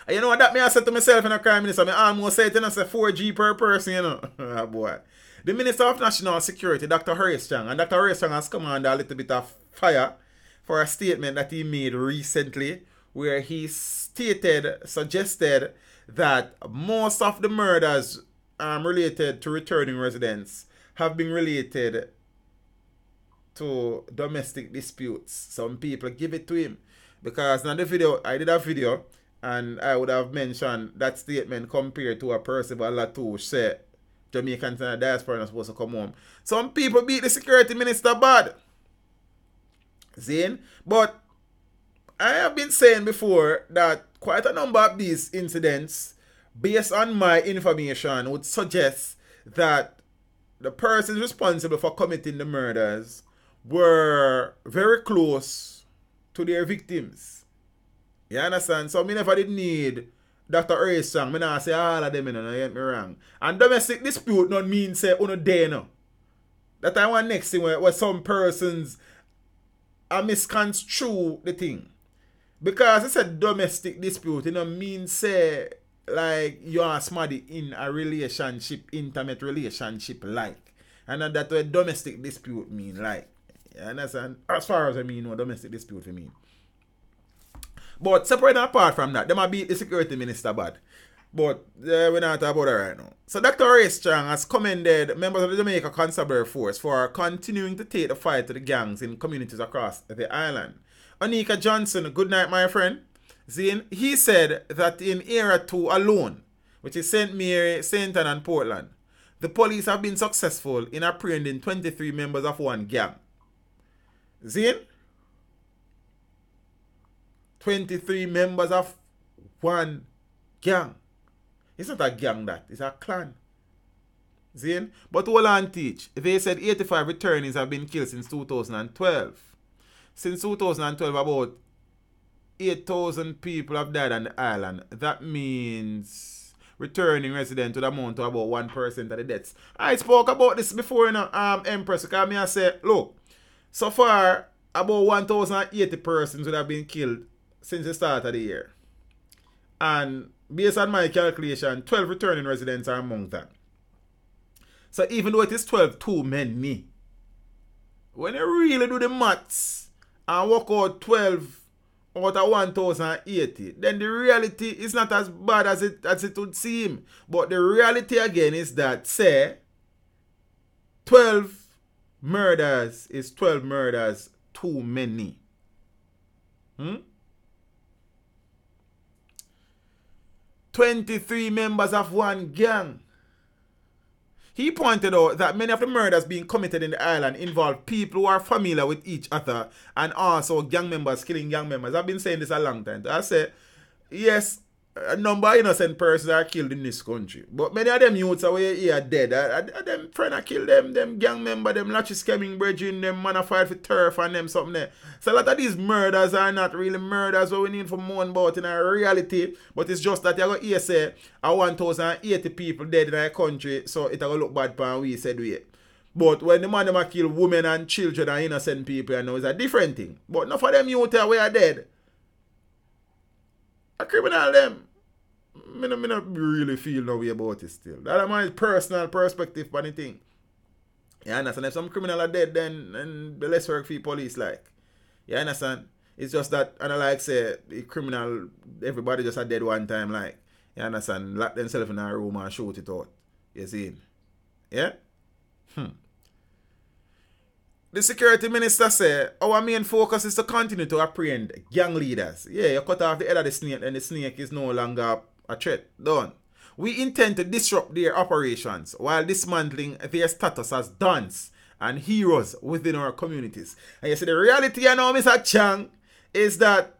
And you know what that me I said to myself in a crime minister? I almost said it, I say 4G per person, you know. Oh, boy. The Minister of National Security, Dr. Horace Chang, and Dr. Horace Chang has come under a little bit of fire for a statement that he made recently where he suggested that most of the murders related to returning residents have been related to domestic disputes. Some people give it to him because in the video, I did a video and I would have mentioned that statement compared to a Percival Latouche said Jamaicans and the diaspora are not supposed to come home. Some people beat the security minister bad. See? But I have been saying before that quite a number of these incidents, based on my information, would suggest that the persons responsible for committing the murders were very close to their victims. You understand? So me never did need Dr. Horace Chang. I not say all of them, you know, don't get me wrong. And domestic dispute not mean say uno there no. That I want next thing where some persons are misconstrue the thing. Because it's a domestic dispute, you know, mean say like you are somebody in a relationship, intimate relationship like. And that's what domestic dispute mean like. You understand? As far as I mean what domestic dispute mean. But separate and apart from that, they might beat the security minister bad. But we're not talking about that right now. So Dr. Horace Chang has commended members of the Jamaica Constabulary Force for continuing to take the fight to the gangs in communities across the island. Onika Johnson, good night my friend. Zane, he said that in Area 2 alone, which is St. Mary, St. Anne and Portland, the police have been successful in apprehending 23 members of one gang. Zane? 23 members of one gang. It's not a gang that, it's a clan. Zane? But hold on, teach. They said 85 returnees have been killed since 2012. Since 2012, about 8,000 people have died on the island. That means returning residents would amount to about 1% of the deaths. I spoke about this before, you know, Empress, because I said, look, so far, about 1,080 persons would have been killed since the start of the year. And based on my calculation, 12 returning residents are among that. So even though it is 12 too many, when you really do the maths and work out 12 out of 1,080, then the reality is not as bad as it would seem. But the reality again is that, say, 12 murders is 12 murders too many. 23 members of one gang. He pointed out that many of the murders being committed in the island involve people who are familiar with each other and also gang members killing gang members. I've been saying this a long time. I say, yes, a number of innocent persons are killed in this country. But many of them youths are here dead. Them friends are killed them gang members, them latches coming bridging, them man are fight for turf and them something there. So a lot of these murders are not really murders what we need for mourn about in our reality. But it's just that you got here say 1,080 people dead in our country, so it will look bad for we said we. But when the man them kill women and children and innocent people, you know, it's a different thing. But not for them youths we are dead. A criminal them. I don't really feel no way about it still. That's my personal perspective on the thing. You understand? If some criminal are dead, then the less work for the police like. You understand? It's just that, and I like say, the criminal, everybody just a dead one time like. You understand? Lock themselves in a room and shoot it out. You see? Yeah? The security minister said, our main focus is to continue to apprehend gang leaders. Yeah, you cut off the head of the snake and the snake is no longer a threat. Done. We intend to disrupt their operations while dismantling their status as dons and heroes within our communities. And you see, the reality, Mr. Chang, is that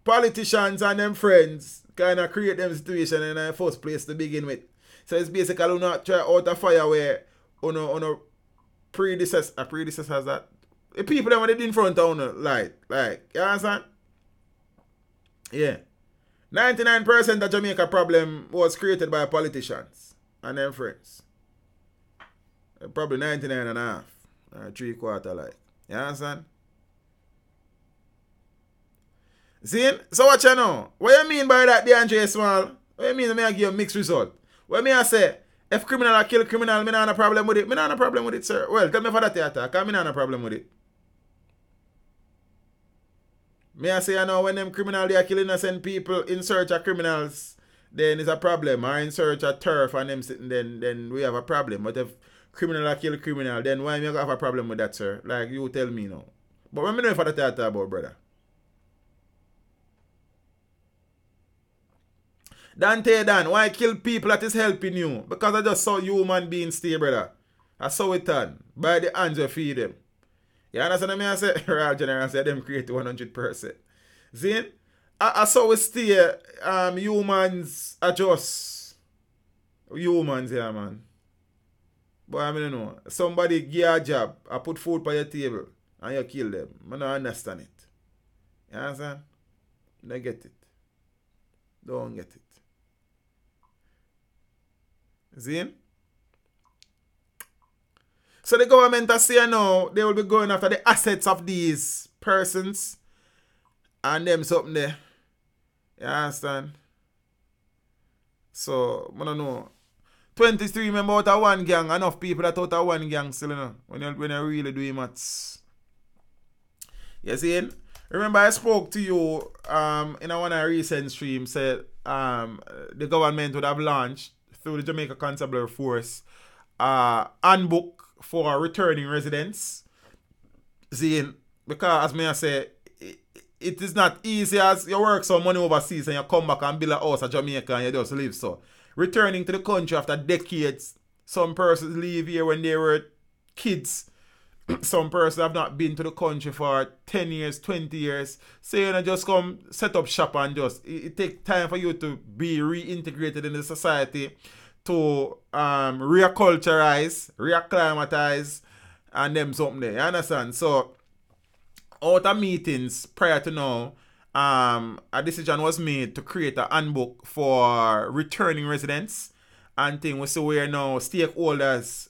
politicians and them friends kind of create them situation in the first place to begin with. So it's basically not try out a fire where predecessors that the people that were in front of like you understand? Yeah. 99% of Jamaica problem was created by politicians and them friends. Probably 99 and a half. Or 3/4 like. You understand? See? So what you know? What you mean by that, DeAndre Small? What you mean I give you a mixed result? What me I say? If criminal are kill criminal, me not have a problem with it. Me not have a problem with it, sir. Well, tell me for that theater, because me not have a problem with it. Me I say, when them criminal they are killing innocent people in search of criminals, then it's a problem. Or in search of turf and them sitting, then we have a problem. But if criminal are kill criminal, then why me have a problem with that, sir? Like you tell me now. But what me know for that theater about, brother? Dan, why kill people that is helping you? Because I just saw human beings stay, brother. I saw it done. By the hands you feed them. You understand what I say? Royal General said them create 100%. See? I saw it stay. Humans are just humans here, man. But I don't know. Somebody give you a job, I put food on your table, and you kill them. I don't understand it. You understand? Don't get it. Don't get it. See? So the government is saying now they will be going after the assets of these persons and them something there. You understand? So, I don't know. 23 member out of one gang, enough people that out of one gang still, when you really do maths. You see? Remember I spoke to you in one of our recent streams, said the government would have launched through the Jamaica Constabulary Force handbook for returning residents. See, because as me I say, it is not easy as you work some money overseas and you come back and build a house in Jamaica and you just live so. Returning to the country after decades, some persons leave here when they were kids. Some persons have not been to the country for 10 years, 20 years. So you just come set up shop and just, it takes time for you to be reintegrated in the society, to reculturize, reacclimatize, and them something there. You understand? So, out of meetings prior to now, a decision was made to create a handbook for returning residents and thing. So where now stakeholders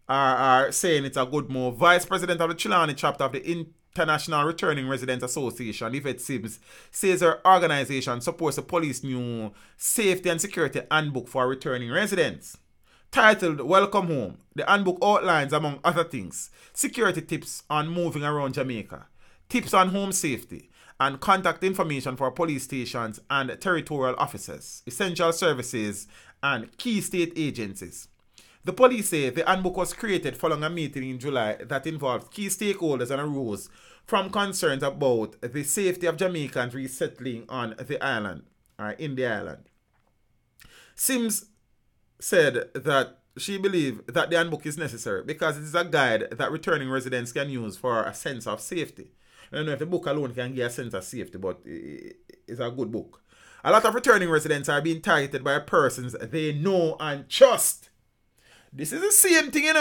are saying it's a good move. Vice President of the Chilani chapter of the International Returning Residents Association, if it seems, says her organization supports the police new safety and security handbook for returning residents. Titled Welcome Home, the handbook outlines, among other things, security tips on moving around Jamaica, tips on home safety, and contact information for police stations and territorial officers, essential services, and key state agencies. The police say the handbook was created following a meeting in July that involved key stakeholders and arose from concerns about the safety of Jamaicans resettling on the island, or in the island. Sims said that she believed that the handbook is necessary because it is a guide that returning residents can use for a sense of safety. I don't know if the book alone can give a sense of safety, but it's a good book. A lot of returning residents are being targeted by persons they know and trust. This is the same thing,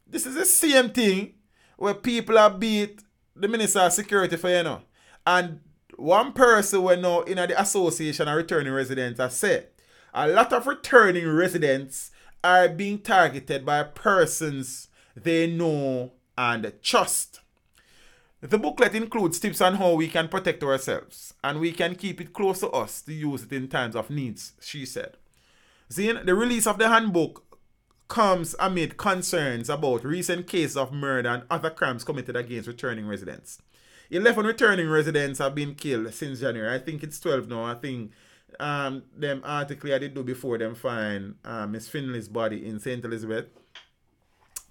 This is the same thing where people have beat the Minister of Security for, And one person we know in the Association of Returning Residents has said a lot of returning residents are being targeted by persons they know and trust. The booklet includes tips on how we can protect ourselves and we can keep it close to us to use it in times of needs, she said. Seeing the release of the handbook comes amid concerns about recent cases of murder and other crimes committed against returning residents. 11 returning residents have been killed since January. I think it's 12 now. I think them article I did do before them find Miss Finley's body in St. Elizabeth.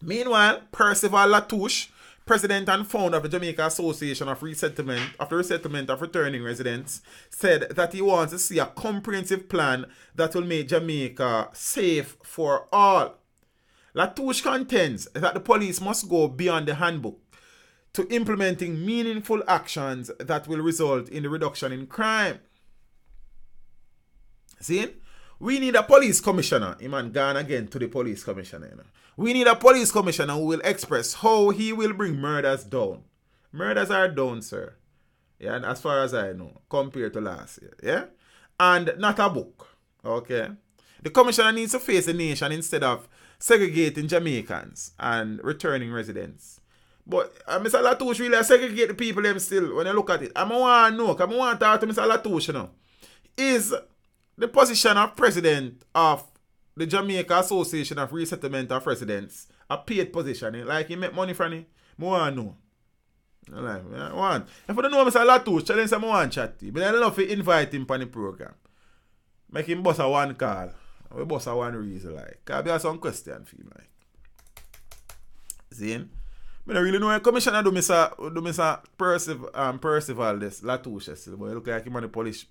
Meanwhile, Percival Latouche, president and founder of the Jamaica Association of Resettlement of Returning Residents, said that he wants to see a comprehensive plan that will make Jamaica safe for all. Latouche contends that the police must go beyond the handbook to implementing meaningful actions that will result in the reduction in crime. See? We need a police commissioner. Iman gone again to the police commissioner. You know. We need a police commissioner who will express how he will bring murders down. Murders are down, sir. Yeah, and as far as I know, compared to last year. Yeah? And not a book. Okay? The commissioner needs to face the nation instead of segregating Jamaicans and returning residents. But Mr. Latouche really segregate the people them still when you look at it. I want to know, because I want to talk to Mr. Latouche now. Is the position of president of the Jamaica Association of Resettlement of Residents a paid position? Like he make money from it? I want to know. Like, I want. If I don't know Mr. Latouche, tell him I want to chat to you. But I don't know if you invite him on the program. Make him boss a one call. We boss a one reason like. Because I have some question for him like. See? I don't really know what commissioner do Mr. Percival this Latouche still. But it look like him on the police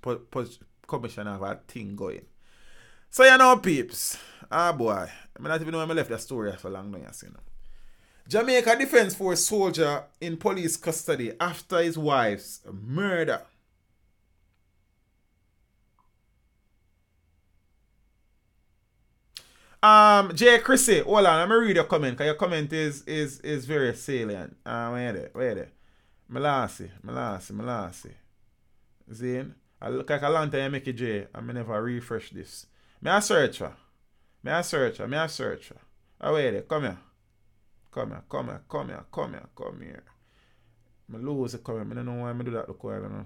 commissioner have a thing going. So you know, peeps. Ah boy. I not even know when I left the story for long now, you know. Jamaica Defense Force soldier in police custody after his wife's murder. Jay Chrissy, hold on, let me read your comment, because your comment is very salient. Wait there. Melasi. Zane? I look like a long time I make it J, and I never refresh this. May I search her? Oh, wait there, come here. Come here. I lose it, come here. I don't know why I do that look well, you know.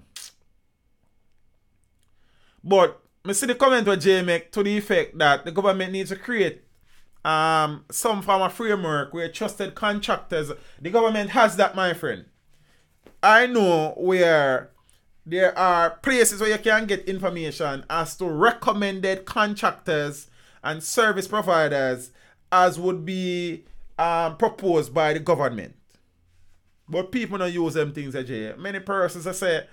But I see the comment with Jay make to the effect that the government needs to create some form of framework where trusted contractors, the government has that, my friend. I know where there are places where you can get information as to recommended contractors and service providers as would be proposed by the government. But people don't use them things, Jay. Many persons say,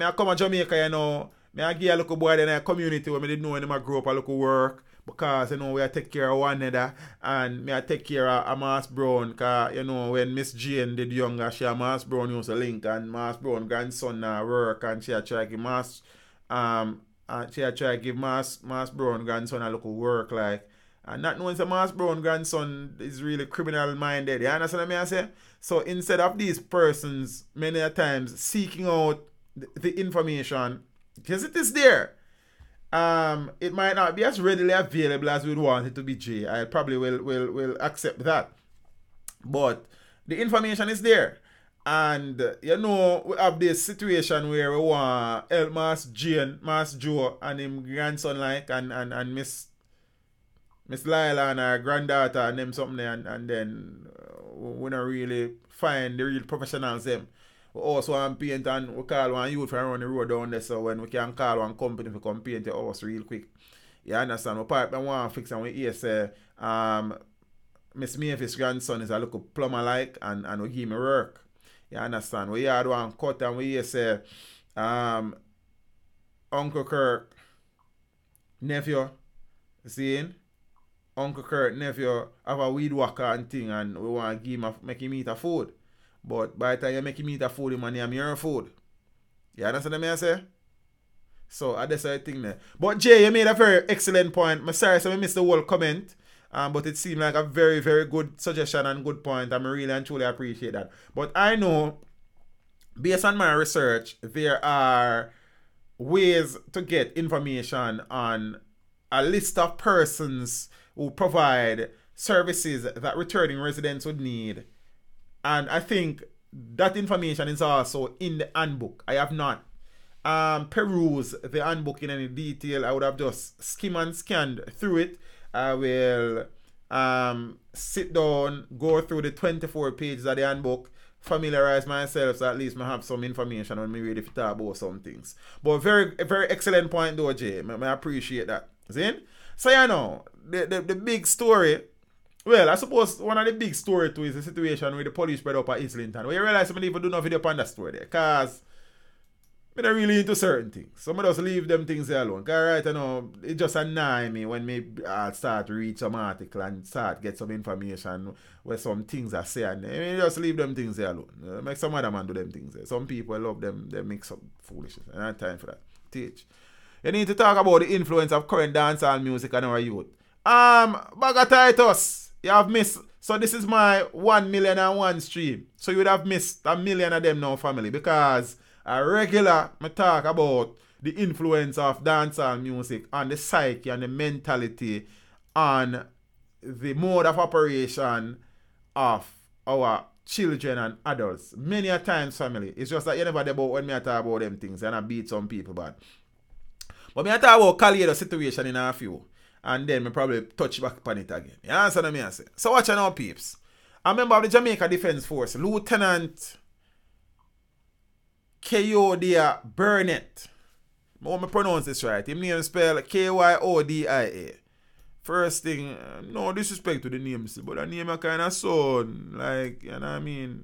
I come to Jamaica, you know, I give a little boy in a community where I didn't know when I grew up a little work because, you know, we take care of one another and I take care of Mass Brown because, you know, when Miss Jane did younger, she and Mass Brown used to link and Mass Brown grandson work and she had tried to give Mass Brown grandson a little work like, and not knowing the Mass Brown grandson is really criminal minded. You understand what I say? So instead of these persons many a times seeking out the information, because it is there, it might not be as readily available as we'd want it to be, Jay. I probably will accept that. But the information is there. And, you know, we have this situation where we want help Mass Joe and him grandson like and Miss Lila and her granddaughter and them something there, and then we don't really find the real professionals them. We also want paint and we call one youth from around the road down there, so when we can call one company to come paint your house real quick. You understand? We part and want to fix and we hear say Miss Mavis' grandson is a little plumber like and we give him work. You understand? We had one cut and we hear say Uncle Kirk nephew, seeing? Uncle Kirk nephew have a weed whacker and thing and we want to give him make him eat a food. But by the time you make him eat a food, him and him your food. You understand what I say? So that's the thing there. But Jay, you made a very excellent point. I'm sorry, so I missed the whole comment. But it seemed like a very, very good suggestion and good point. I really and truly appreciate that. But I know, based on my research, there are ways to get information on a list of persons who provide services that returning residents would need. And I think that information is also in the handbook. I have not perused the handbook in any detail. I would have just skimmed and scanned through it. I will sit down, go through the 24 pages of the handbook, familiarize myself so at least I have some information when I ready to talk about some things. But very, very excellent point though, Jay. I appreciate that. See? So you know, the big story Well, I suppose one of the big story too is the situation with the police spread up at Islington. Where you realize some people do not video upon that story there. Because I'm not really into certain things. Some of us leave them things there alone. Because right now, it just annoys me when me start to read some article and start get some information where some things are saying. I mean, just leave them things there alone. Make some other man do them things there. Some people love them, they mix up foolishness. I don't have time for that. Teach. You need to talk about the influence of current dancehall music on our youth. Bagatitus, you have missed. So this is my 1,000,001 stream. So you would have missed 1,000,000 of them now, family, because a regular me talk about the influence of dancehall music on the psyche and the mentality on the mode of operation of our children and adults. Many a times, family, it's just that you never about when me talk about them things and I beat some people bad. But me talk about Kalado situation in a few. And then me probably touch back upon it again. You understand what I say? So watch now, peeps. A member of the Jamaica Defense Force, Lieutenant Williams-Burnett. I want to pronounce this right. His name is spelled Kyodia. First thing, no disrespect to the names, but the name are kind of sound. Like, you know what I mean?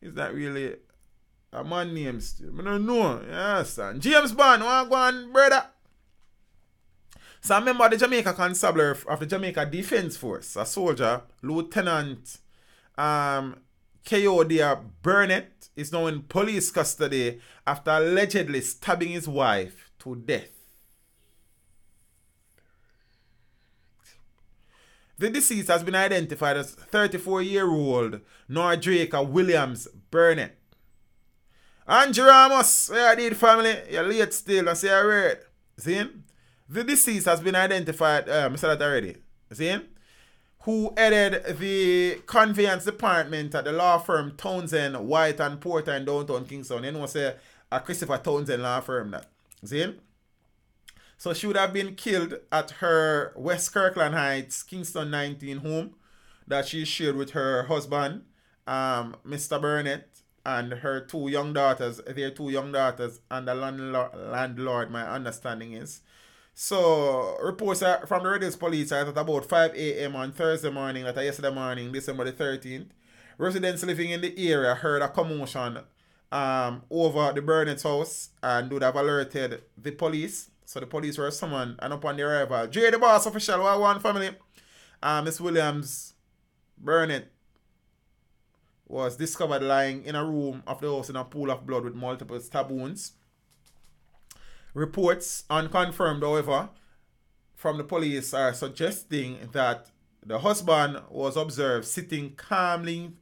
It's not really a man name still. I don't know. Yes, James Bond, want to go on, brother? So I remember the Jamaica Constabulary of the Jamaica Defense Force, a soldier, Lieutenant Williams-Burnett, is now in police custody after allegedly stabbing his wife to death. The deceased has been identified as 34-year-old Nordraka Williams-Burnett. Andrew Ramos, where I did family, you're late still, I say I read. See? The deceased has been identified, I said that already, see? Who headed the conveyance department at the law firm Townsend, White and Porter in downtown Kingston. You know, say a Christopher Townsend law firm that. See? So she would have been killed at her West Kirkland Heights, Kingston 19 home that she shared with her husband, Mr. Burnett, and her their 2 young daughters, and the landlord, my understanding is. So, reports from the Redis police are at about 5 a.m. on Thursday morning, that yesterday morning, December the 13th. Residents living in the area heard a commotion over the Burnett's house and would have alerted the police. So the police were summoned, and upon the arrival, J the boss official, one family, Miss Williams-Burnett was discovered lying in a room of the house in a pool of blood with multiple stab wounds. Reports, unconfirmed however, from the police are suggesting that the husband was observed sitting calmly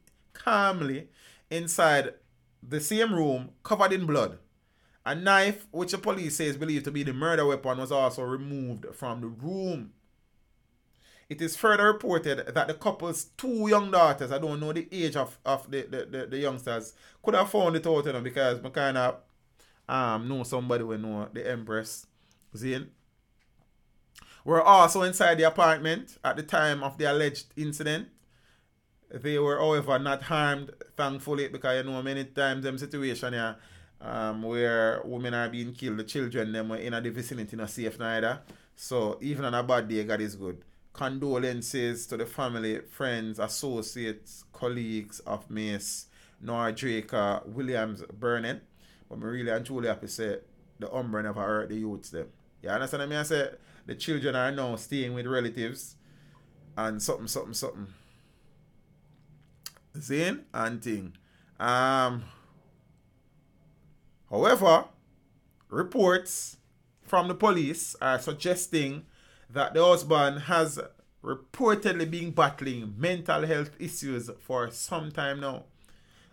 inside the same room covered in blood. A knife, which the police say is believed to be the murder weapon, was also removed from the room. It is further reported that the couple's 2 young daughters, I don't know the age of the youngsters, could have found it out, because I kind of know somebody will know the Empress Zane. Were also inside the apartment at the time of the alleged incident. They were, however, not harmed, thankfully, because many times them situation here where women are being killed, the children them were in the vicinity not safe neither. So even on a bad day, God is good. Condolences to the family, friends, associates, colleagues of Miss Nordraka Williams-Burnett. But I'm really and truly happy to say the umbrella never hurt the youths them. You understand what I mean? I say the children are now staying with relatives and something. Zane and thing. However, reports from the police are suggesting that the husband has reportedly been battling mental health issues for some time now.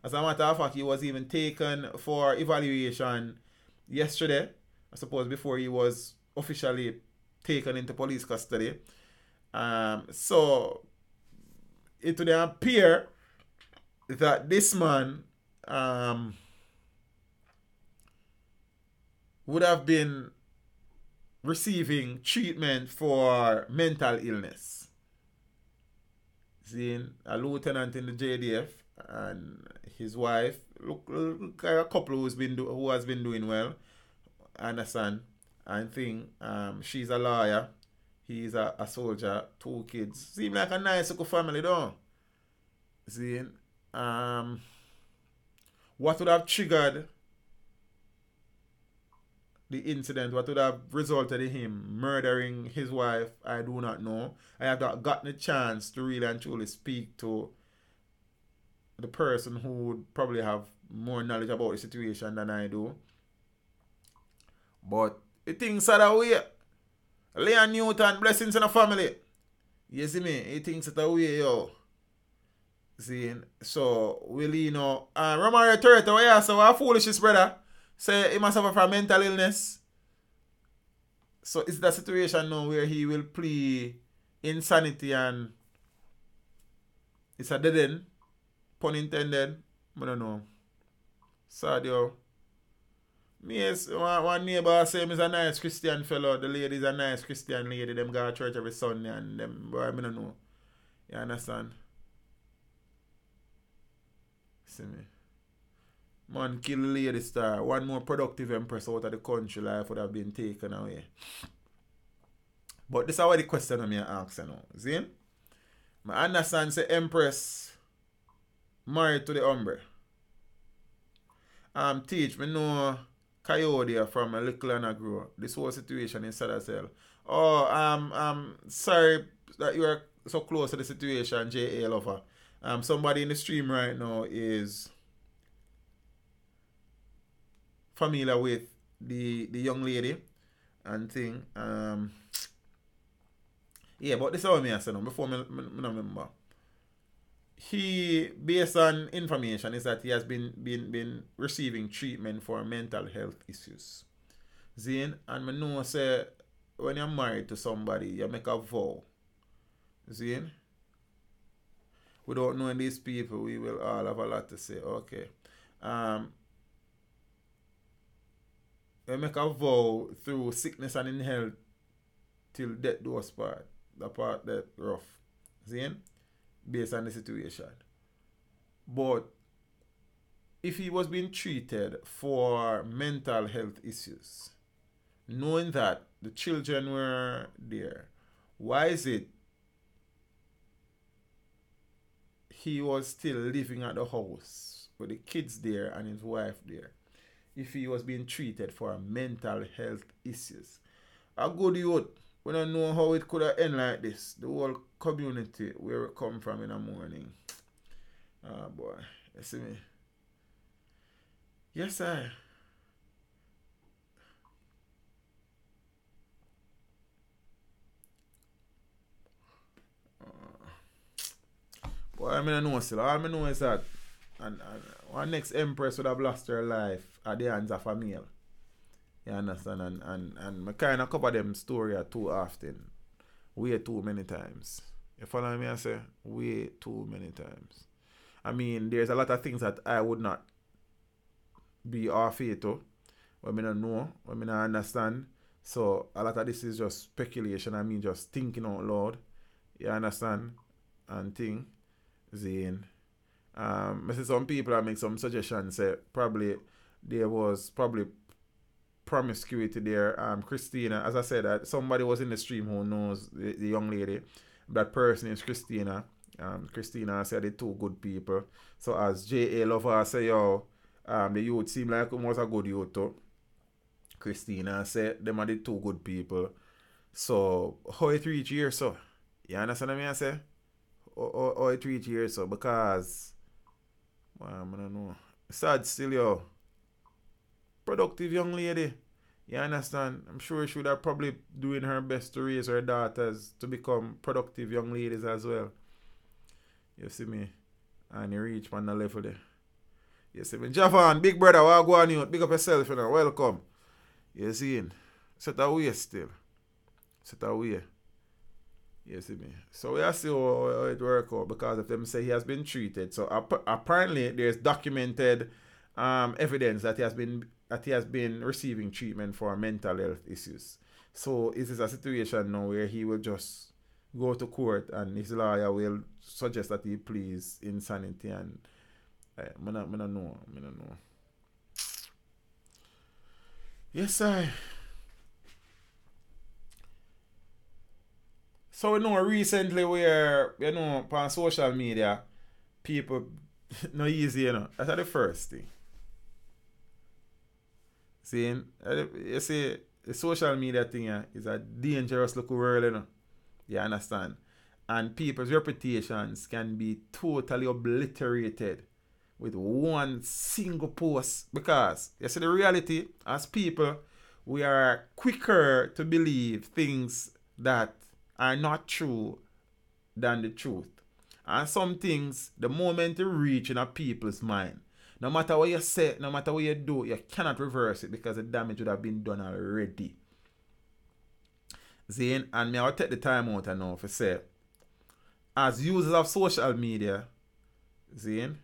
As a matter of fact, he was even taken for evaluation yesterday, I suppose before he was officially taken into police custody. So it would appear that this man would have been receiving treatment for mental illness. Seeing a lieutenant in the JDF and his wife look like a couple who has been doing well. I understand. I think she's a lawyer. He's a soldier, 2 kids. Seem like a nice little family, though. See? What would have triggered the incident? What would have resulted in him murdering his wife? I do not know. I have not gotten a chance to really and truly speak to the person who would probably have more knowledge about the situation than I do. But the things are that way. Leon Newton, blessings in the family. You see me? He thinks that way, yo. See? So, Willino, Romario Toretto, yeah, so what foolishness, brother. Say he must suffer from mental illness. So, it's the situation now where he will plead insanity and it's a dead end. Pun intended. I don't know. Sad, yo. Me is one neighbor say he's a nice Christian fellow. The lady is a nice Christian lady. Them go to church every Sunday and them boy, I don't know. You understand? See me. Man kill lady star. One more productive empress out of the country life would have been taken away. But this is what the question I'm asking now. See? I understand say empress married to the Umbre. Teach me know Coyote from a little and a grow. This whole situation is sad as hell. Oh, I'm sorry that you are so close to the situation, J.A. Lover. Somebody in the stream right now is familiar with the young lady and thing. Yeah, but this is what I say now, before I remember. He, based on information, is that he has been receiving treatment for mental health issues. Zane, and I know say when you're married to somebody, you make a vow. Zane, without knowing these people, we will all have a lot to say. Okay. You make a vow through sickness and in health till death do us part. The part that rough. Zane? Based on the situation. But if he was being treated for mental health issues, knowing that the children were there, why is it he was still living at the house with the kids there and his wife there if he was being treated for mental health issues? A good youth, we don't know how it could have ended like this. The whole community where it come from in the morning. Ah, boy. You see me? Yes, sir. Boy, I don't know still. All I know is that and one next empress would have lost her life at the hands of a male. You understand? And I kind of cover them story too often. Way too many times. You follow me? I say way too many times. I mean, there's a lot of things that I would not be off it to. What I don't know, what I don't understand. So a lot of this is just speculation. I mean, just thinking out loud. You understand? And think. Zane. I see some people that make some suggestions. Say probably there was probably promiscuity there. Christina, as I said, somebody was in the stream who knows the young lady. That person is Christina. Christina said they're two good people. So as J.A. Lover say, yo, the youth seem like almost a good youth too. Christina said them are the two good people. So how it reach here, so? You understand what I say? How it reach here, so? Because I don't know. Sad still, yo. Productive young lady. You understand? I'm sure she would have probably doing her best to raise her daughters to become productive young ladies as well. You see me? And you reach on the level there. You see me? Javan, big brother, what go on you? Big up yourself, you know. Welcome. You see him? Set away still. Set away. You see me? So we have to see how it works out because if them say he has been treated. So apparently there's documented evidence that he has been receiving treatment for mental health issues. So is this a situation now where he will just go to court and his lawyer will suggest that he pleads insanity and I don't know. Yes, sir. So we know recently where, on social media, people no easy, That's the first thing. See, you see, the social media thing is a dangerous look world, You understand? And people's reputations can be totally obliterated with one single post. Because, you see, the reality, as people, we are quicker to believe things that are not true than the truth. And some things, the moment you reach in a people's mind, no matter what you say, no matter what you do, you cannot reverse it because the damage would have been done already. Zane, and me I'll take the time out and now to say, as users of social media, Zane.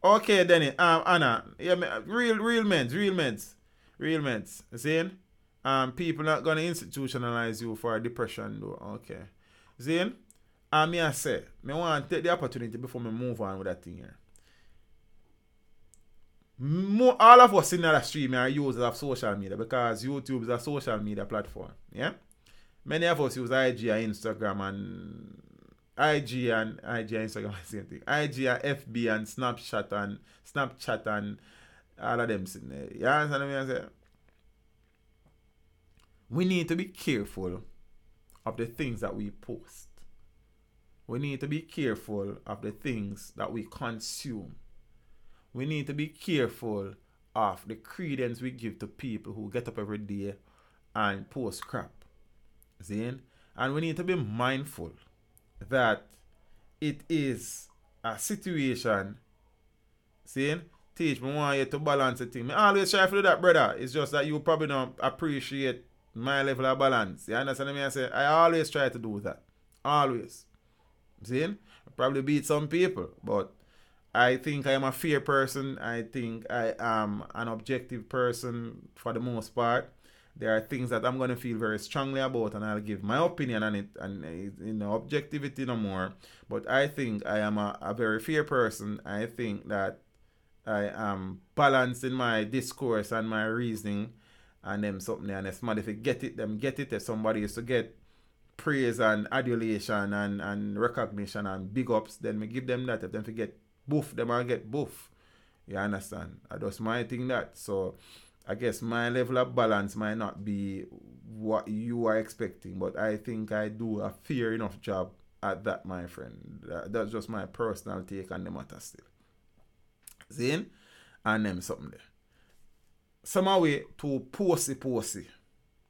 Okay, Denny, Anna, yeah, real meds, Zane. People not gonna institutionalize you for depression though. Okay. Zane, me I say, me want to take the opportunity before me move on with that thing here. All of us in the stream are users of social media because YouTube is a social media platform. Yeah? Many of us use IG and Instagram and IG and Instagram same thing. IG and FB and Snapchat and all of them. You understand what I say? We need to be careful of the things that we post. We need to be careful of the things that we consume. We need to be careful of the credence we give to people who get up every day and post crap. See? And we need to be mindful that it is a situation. See? Teach me want you to balance the thing. I always try to do that, brother. It's just that you probably don't appreciate my level of balance. You understand me? I say I always try to do that. Always. See? I probably beat some people, but I think I am a fair person. I think I am an objective person for the most part. There are things that I'm going to feel very strongly about and I'll give my opinion on it and objectivity no more. But I think I am a very fair person. I think that I am balanced in my discourse and my reasoning and them something. And if somebody if get it, them get it. If somebody is to get praise and adulation and recognition and big ups, then we give them that. If them forget boof, them will get boof. You understand? That's my thing that. So I guess my level of balance might not be what you are expecting, but I think I do a fair enough job at that, my friend. That's just my personal take on the matter still. See? And them something there. Some way too posy.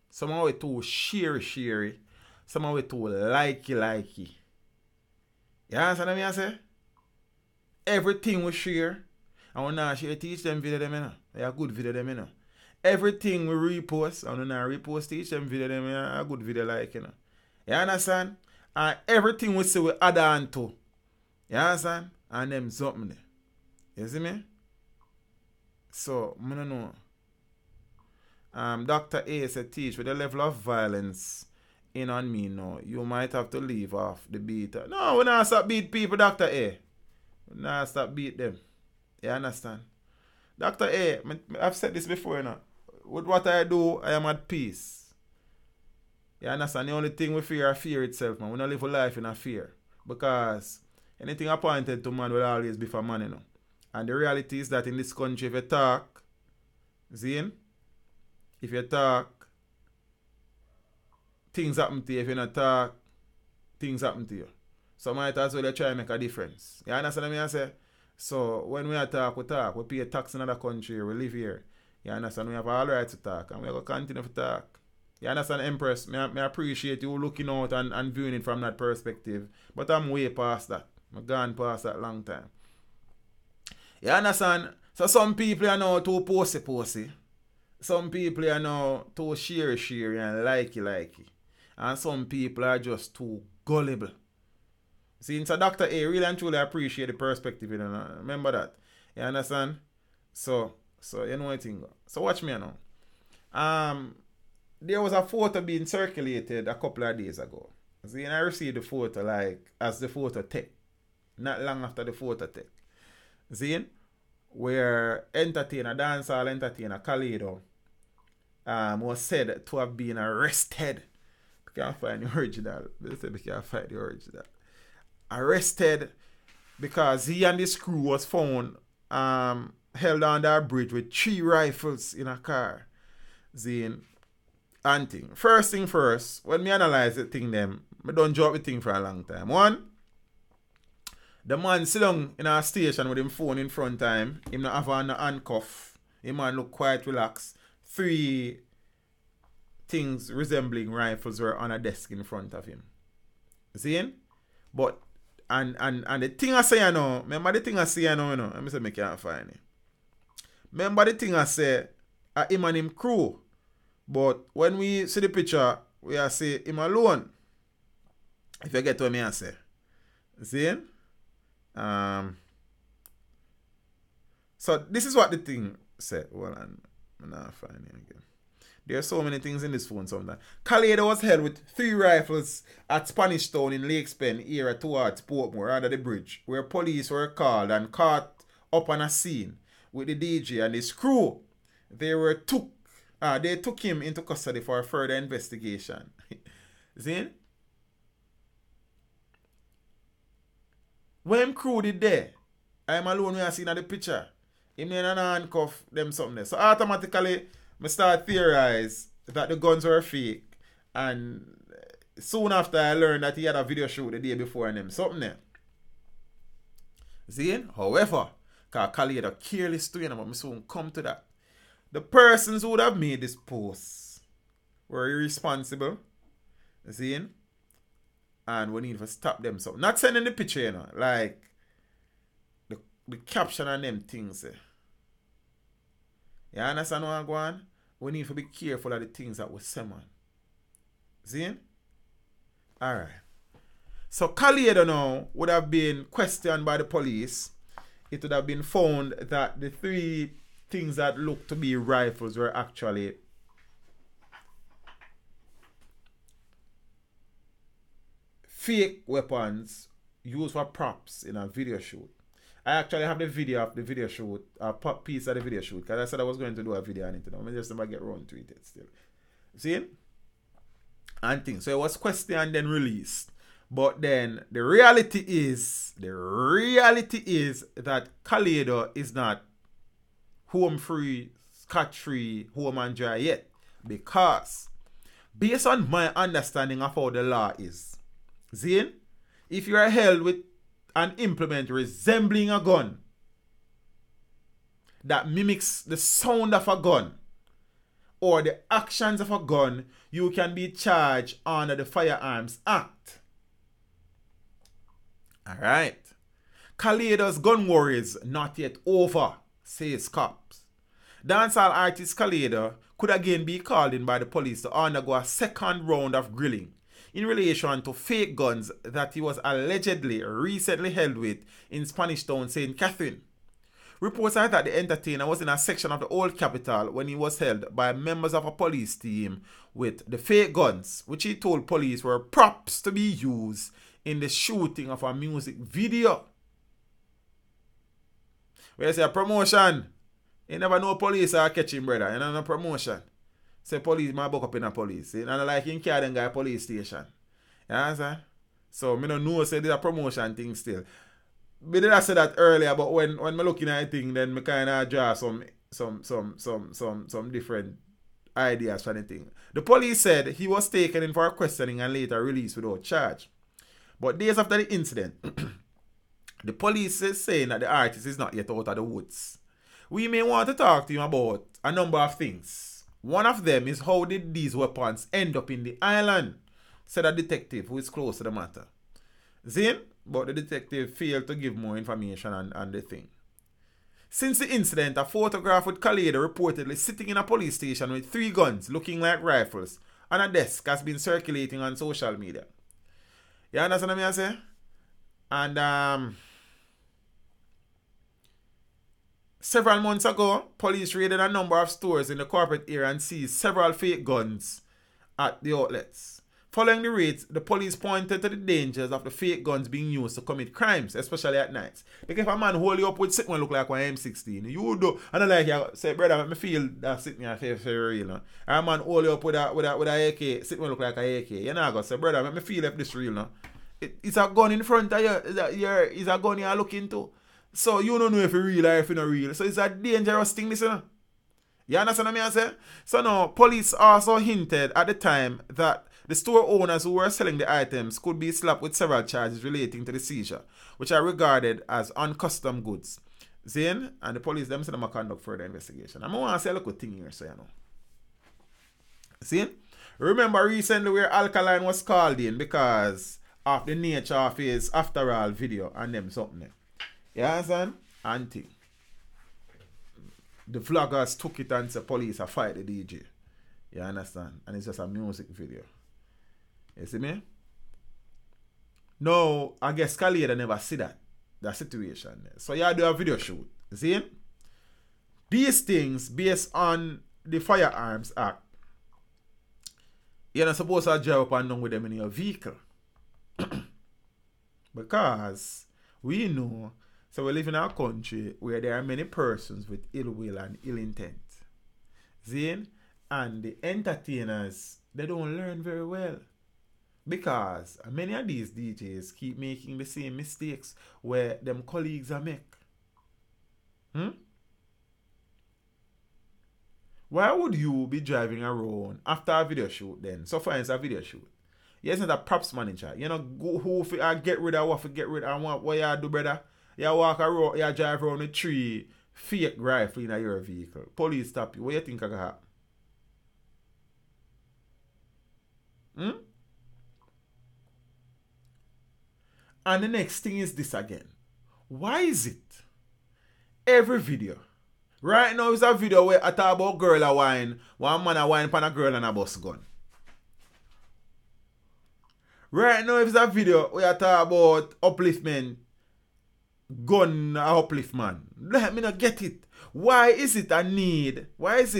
Some way too sherry. Some way too likey. You understand what I say? Everything we share, and we not share teach them video them, They are good video them, Everything we repost, and we not repost teach them video them, A good video like, You understand? And everything we say we add on to. You understand? And them something there. You see me? So, I don't know. Dr. A said teach with the level of violence in on me now. You might have to leave off the beat. No, we not stop beat people, Dr. A. Nah, stop beat them. You understand? Dr. A, I've said this before, With what I do, I am at peace. You understand? The only thing we fear is fear itself, man. We don't live a life in a fear. Because anything appointed to man will always be for man, And the reality is that in this country, if you talk, Zane, if you talk, things happen to you. If you not talk, things happen to you. So might as well try and make a difference. You understand what I say? So when we talk, we talk. We pay tax in another country. We live here. You understand? We have all right to talk. And we're going to continue to talk. You understand, Empress? I appreciate you looking out and viewing it from that perspective. But I'm way past that. I'm gone past that long time. You understand? So some people are now too posy. Some people are now too sherry and likey. And some people are just too gullible. See, so Dr. A really and truly appreciate the perspective, Remember that. You understand? So you know what I think. So watch me now. There was a photo being circulated a couple of days ago. See, and I received the photo as the photo take. Not long after the photo take. See, where dancehall entertainer Kalado was said to have been arrested can't find the original. They said we can't find the original. Arrested because he and his crew was found held under a bridge with 3 rifles in a car. Zine and thing. First thing first, when me analyze the thing them, I don't drop the thing for a long time. One, the man sit down in a station with him phone in front of him. Him not have on a handcuff. Him man look quite relaxed. 3 things resembling rifles were on a desk in front of him. See? But and the thing I say now, remember the thing I say now, let me say I can't find it. Remember the thing I say, him and him crew. But when we see the picture, we are say him alone. If you get what me I say. See? So this is what the thing said. Hold on. I'm not finding it again. There are so many things in this phone sometimes. Kalado was held with 3 rifles at Spanish Town in Lakes Pen area towards Portmore under the bridge, where police were called and caught up on a scene with the DJ and his crew. They took him into custody for further investigation. See? When crew did there, I'm alone when I see in the picture. Him in an handcuff, them something there. So automatically, I start theorize that the guns were fake. And soon after I learned that he had a video shoot the day before and them something there. See? However, because Kalado careless to you, but I soon come to that. The persons who would have made this post were irresponsible. See? And we need to stop them. So, not sending the picture, you know, like the caption and them things. You understand what I'm going? We need to be careful of the things that we say, man. See? Alright. So, Kalado now would have been questioned by the police. It would have been found that the 3 things that looked to be rifles were actually fake weapons used for props in a video shoot. I actually have the video of the video shoot, a piece of the video shoot, because I said I was going to do a video on it. I just never get around to it still. See? And things. So it was questioned and then released. But then the reality is that Kalado is not home free, scot free, home and dry yet. Because based on my understanding of how the law is, Zane, if you are held with an implement resembling a gun that mimics the sound of a gun or the actions of a gun, you can be charged under the Firearms Act. Alright. Kalado's gun war is not yet over, says cops. Dancehall artist Kalado could again be called in by the police to undergo a second round of grilling in relation to fake guns that he was allegedly recently held with in Spanish Town, St. Catherine. Reports are that the entertainer was in a section of the Old Capitol when he was held by members of a police team with the fake guns, which he told police were props to be used in the shooting of a music video. Where you say a promotion, you never know police are catching, brother. You know no promotion. Say police might buck up in a police. You know like in Carden guy police station. You understand? So I don't know say there's a promotion thing still. But did I say that earlier, but when I'm looking at a thing, then I kind of draw some different ideas for the thing. The police said he was taken in for a questioning and later released without charge. But days after the incident, the police is saying that the artist is not yet out of the woods. We may want to talk to him about a number of things. One of them is how did these weapons end up in the island, said a detective who is close to the matter. Zin, but the detective failed to give more information on the thing. Since the incident, a photograph with Kalado reportedly sitting in a police station with 3 guns looking like rifles on a desk has been circulating on social media. You understand what I say? And several months ago, police raided a number of stores in the corporate area and seized several fake guns at the outlets. Following the raids, the police pointed to the dangers of the fake guns being used to commit crimes, especially at night. Because if a man hold you up with something look like one M16, you do, and I like you say, brother, make me feel that sitting here for real. No? And a man hold you up with a AK, sitting look like a AK. You know, go say, brother, make me feel if this real. No? It's a gun in front of you. It's a gun you're looking to. So you don't know if it's real or if it's not real. So it's a dangerous thing, listen. You understand what I say? So now, police also hinted at the time that the store owners who were selling the items could be slapped with several charges relating to the seizure, which are regarded as uncustomed goods. Zane and the police them said they conduct further investigation. I'm going to say a little thing here, so you know. See? Remember recently where Alkaline was called in because of the nature of his After All video and them something. You understand? Anti. The vloggers took it and said police are fight the DJ. You understand? And it's just a music video. You see me? No, I guess Kalado never see that situation. So you do a video shoot. See? These things based on the Firearms Act, you're not supposed to drive up and down with them in your vehicle. Because we know, so we live in a country where there are many persons with ill will and ill intent. See? And the entertainers, they don't learn very well. Because many of these DJs keep making the same mistakes where them colleagues are make. Why would you be driving around after a video shoot then? So for instance, a video shoot. You're not a props manager. You know who get rid of what get rid of what you do, brother. You walk around, you drive around a tree, fake rifle in your vehicle. Police stop you. What do you think can happen? And the next thing is this again. Why is it every video? Right now is a video where I talk about girl a wine, one man a wine upon a girl and a bus gun. Right now is a video where I talk about upliftment, gun a uplift man. Let me not get it. Why is it a need? Why is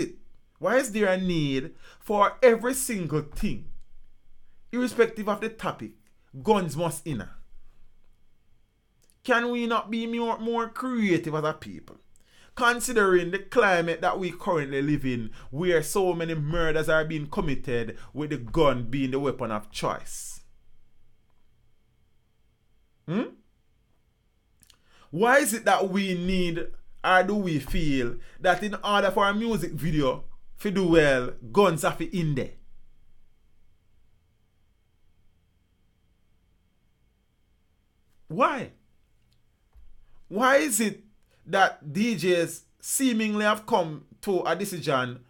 there a need for every single thing, irrespective of the topic, guns must in? Can we not be more creative as a people? Considering the climate that we currently live in, where so many murders are being committed with the gun being the weapon of choice. Why is it that we need, or do we feel, that in order for a music video to do well, guns have to be in there? Why? Why is it that DJs seemingly have come to a decision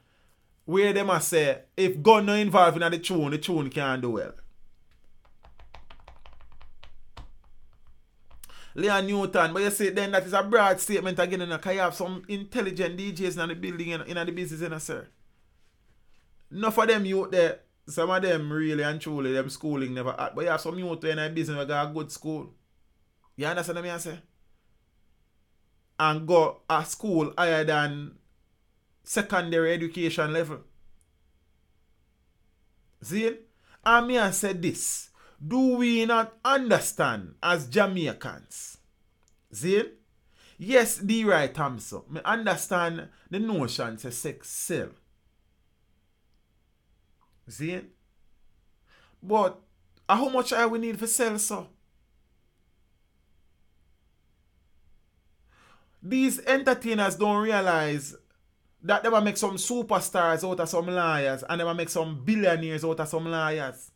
where they must say, if gun not involved in the tune can't do well? Leon Newton, but you say then that is a broad statement again, because you have some intelligent DJs in the building, in the business, sir. Enough of them youth there, some of them really and truly, them schooling never had, but you have some youth in the business that got a good school. You understand what I say? And go a school higher than secondary education level. See? And me I said this. Do we not understand as Jamaicans? See? Yes, the right Thompson. Me understand the notion to sex sell. See? But how much are we need for sell so? These entertainers don't realize that they will make some superstars out of some liars and they will make some billionaires out of some liars.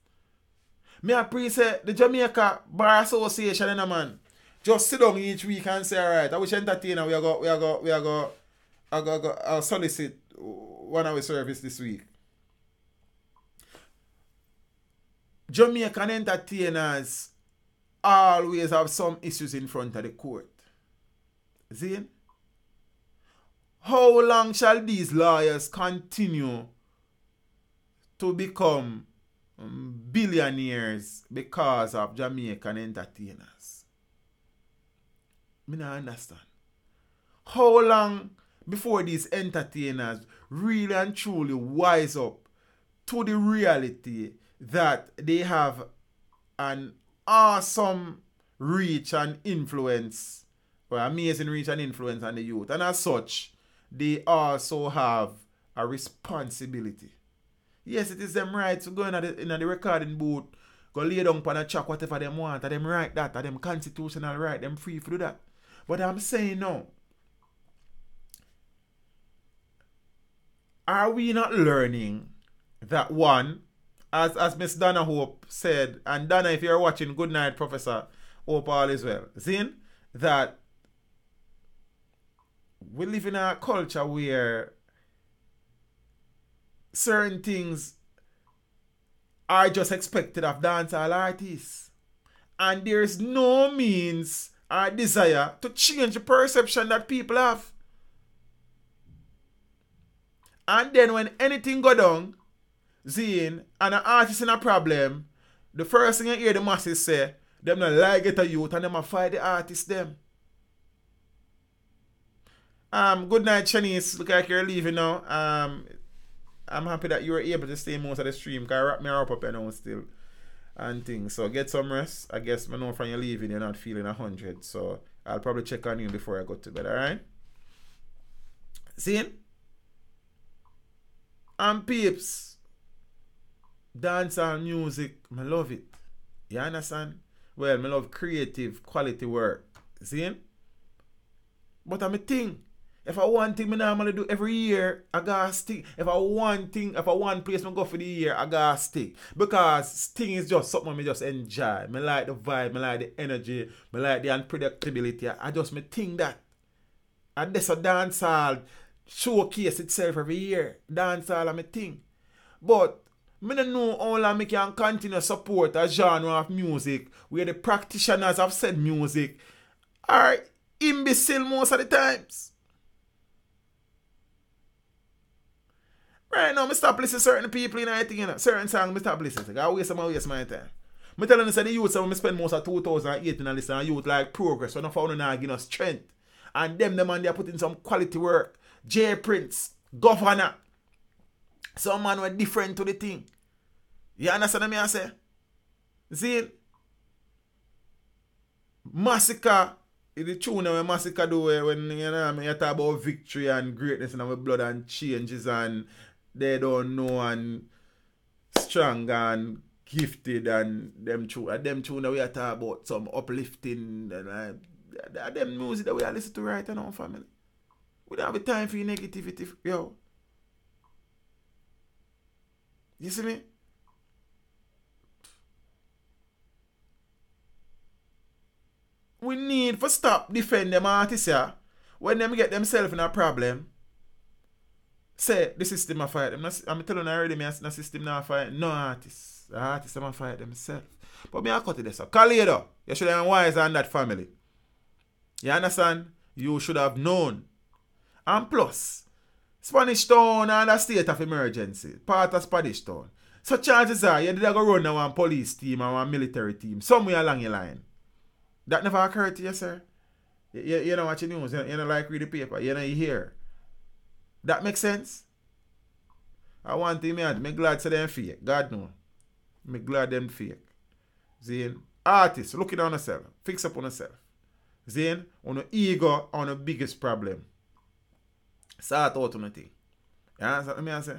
Me appreciate the Jamaica Bar Association and man. Just sit down each week and say, alright, I wish entertainer we are solicit 1 hour service this week. Jamaican entertainers always have some issues in front of the court. See? How long shall these lawyers continue to become billionaires because of Jamaican entertainers? I don't understand. How long before these entertainers really and truly wise up to the reality that they have an awesome reach and influence, or amazing reach and influence on the youth. And as such, they also have a responsibility. Yes, it is them right to go in the recording booth, go lay down on a track, whatever them want, and them right that, and them constitutional right, them free to do that. But I'm saying no. Are we not learning that one, as Miss Donna Hope said, and Donna, if you're watching, good night, Professor, hope all is well. Zin, that we live in a culture where certain things are just expected of dancehall artists. And there's no means or desire to change the perception that people have. And then when anything go down, Zine, and an artist in a problem, the first thing you hear the masses say, them not like get a youth and them a fight the artist them. Good night, Shanice. Look like you're leaving now. I'm happy that you were able to stay most of the stream, because I wrap me up now still and things. So get some rest. I guess I know from you leaving you're not feeling 100. So I'll probably check on you before I go to bed, alright? See? And peeps, dancehall music, I love it. You understand? Well, I love creative, quality work. See? But I'm a thing. If I want thing I normally do every year, I gotta stick. If I want place I go for the year, I gotta stick. Because thing is just something I just enjoy. I like the vibe, I like the energy, I like the unpredictability. I just think that. And this a dancehall showcase itself every year. Dancehall is my thing. But I don't know how long I can continue to support a genre of music where the practitioners have said music are imbecile most of the times. Right now, I stop listening to certain people in anything, you know. Certain songs, I stop listening. I waste my time. I'm telling you, the youth, I spend most of 2018 and listen to youth like Progress, when I found them give us strength. And them man, they are putting some quality work. J Prince, Governor. Some man were different to the thing. You understand what I say? See? Massacre, the tune when Massacre do when you talk about victory and greatness and blood and changes and they don't know and strong and gifted and them tune that we are talking about some uplifting and them music that we are listening to right now, family. We don't have time for your negativity, yo. You see me? We need to stop defending them artists here when them get themselves in a problem. Say the system a fight them. I'm telling you already, the system not fight no artists. The artists them a fight themselves. But me I cut it this up. Kalado, you should have been wise on that family. You understand? You should have known. And plus, Spanish Town and a state of emergency. Part of Spanish Town. So chances are you did go run now one police team or one military team somewhere along your line. That never occurred to you, sir. You know watch the news. You know like read the paper. You know you hear. That makes sense? I want thing me glad to them fake. God know. Me glad them fake. Zane. Artists, look it on yourself. Fix up on yourself. Zane, on the ego on the biggest problem. Start out on the thing. You understand what I say?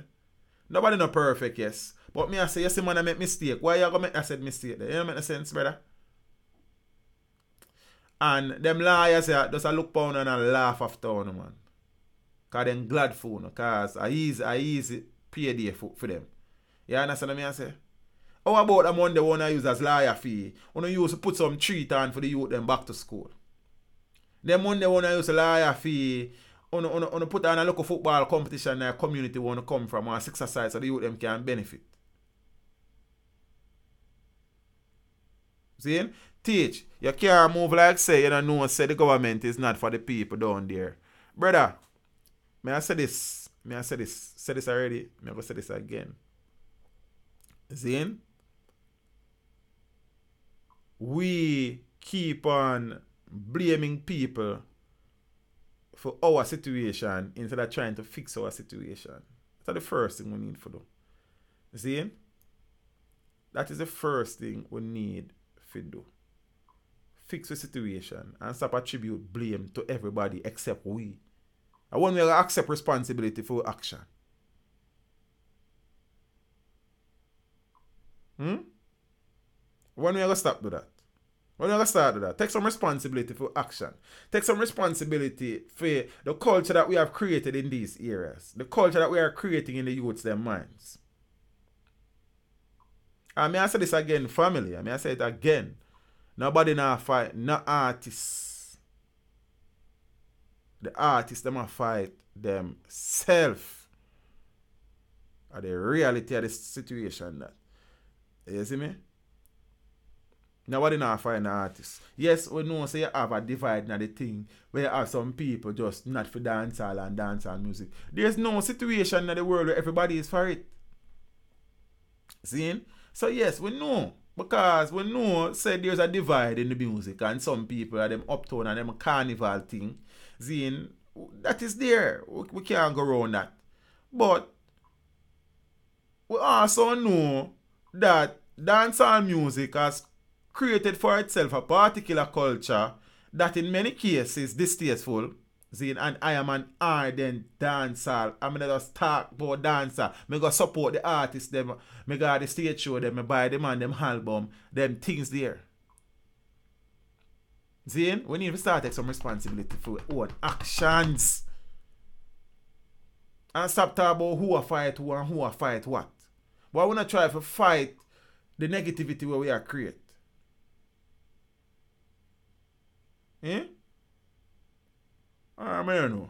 Nobody no perfect, yes. But me I say, yes, man, I make mistake. Why you gonna make that said mistake there? You know make no sense, brother? And them liars just a look down and laugh after one, man. Because them glad for you, because I easy payday for them. You understand what I say? How about the money one I use as liar fee? When you use to put some treat on for the youth them back to school. Them money one I use a liar fee, on put on a local football competition in a community want to come from or exercise so the youth them can benefit. See? Teach. You can't move like say, you don't know, say the government is not for the people down there. Brother, may I say this? Say this already. May I go say this again? Zane? We keep on blaming people for our situation instead of trying to fix our situation. That's the first thing we need to do. Zane? That is the first thing we need to do. Fix the situation and stop attribute blame to everybody except we. I want to accept responsibility for action. When we going to stop do that? When we going to start do that? Take some responsibility for action. Take some responsibility for the culture that we have created in these areas. The culture that we are creating in the youths' their minds. I mean, I say this again, family. I say it again. Nobody now fight, no artists. The artists, them a fight themselves. Are the reality of the situation that. You see me? Nobody now fight the artists. Yes, we know so you have a divide in the thing where you have some people just not for dancehall and dancehall music. There's no situation in the world where everybody is for it. See? So yes, we know. Because we know say there's a divide in the music and some people are them uptown and them carnival thing. Zine, that is there. We can't go around that. But we also know that dancehall music has created for itself a particular culture that in many cases distasteful. Zine, and I am an ardent dancer. I'm gonna just talk about dancer. Me go support the artists, them. Me go the stage show, them. Me buy them and them album, them things there. Zine, we need to start take some responsibility for our own actions. And stop talking about who a fight who and who a fight what. But I wanna try to fight the negativity where we are create. Eh? I know.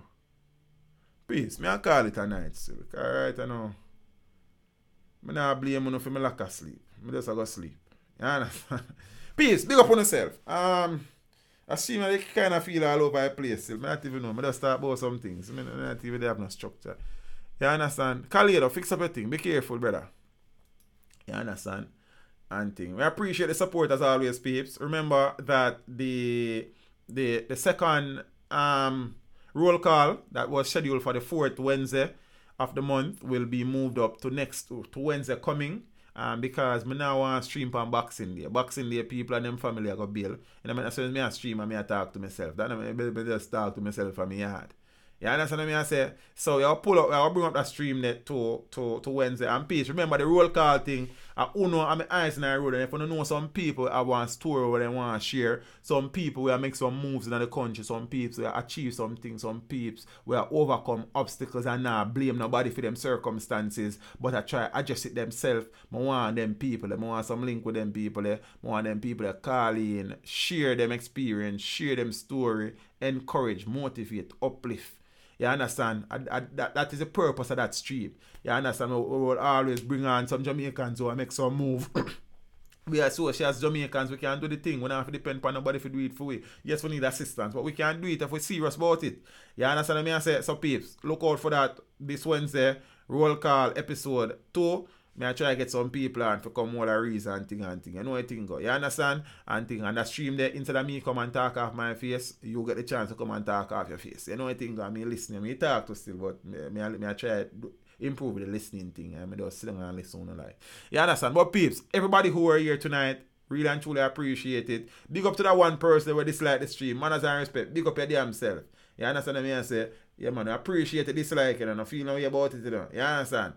Peace. Me I call it a night still. Alright, I know. I not blame you for my lack of sleep. I just go sleep. You understand? Peace. Big up on yourself. I see me kind of feel all over the place still. I don't even know. I just start about some things. I don't even have no structure. You understand? Kalado, fix up your thing. Be careful, brother. You understand? And thing. We appreciate the support as always, peeps. Remember that the second roll call that was scheduled for the 4th Wednesday of the month will be moved up to Wednesday coming. Because me now want to stream on Boxing Day. Boxing Day people and them family I go bill. And I say me stream and me talk to myself. That I just talk to myself from my yard. You understand what I say? So you pull up, I'll bring up that stream net to Wednesday. And please remember the roll call thing. I know I'm eyes in the road. And if you don't know some people I want to store or they want to share, some people will make some moves in the country, some people will achieve something, some people will overcome obstacles and not blame nobody for them circumstances, but I try adjust it themselves. I want them people, I want some link with them people, I want them people to call in, share them experience, share them story, encourage, motivate, uplift. You understand? That is the purpose of that stream. You understand? We will always bring on some Jamaicans who make some move. We are social as Jamaicans, we can do the thing. We don't have to depend on nobody to do it for we. Yes, we need assistance, but we can do it if we're serious about it. You understand what I say? So peeps, look out for that this Wednesday, roll call episode 2. I try to get some people on to come all a reason and thing. You know what thing go. You understand? And that stream there, instead of me come and talk off my face, you get the chance to come and talk off your face. You know what thing go. I mean listening. I talk to still, but I try to improve the listening thing. I just sit down and listen like. You understand? But peeps, everybody who are here tonight, really and truly appreciate it. Big up to that one person who dislike the stream. Manners and respect. Big up your damn self. You understand what I say? Yeah man, I appreciate the dislike and I feel no way about it. You know? You understand?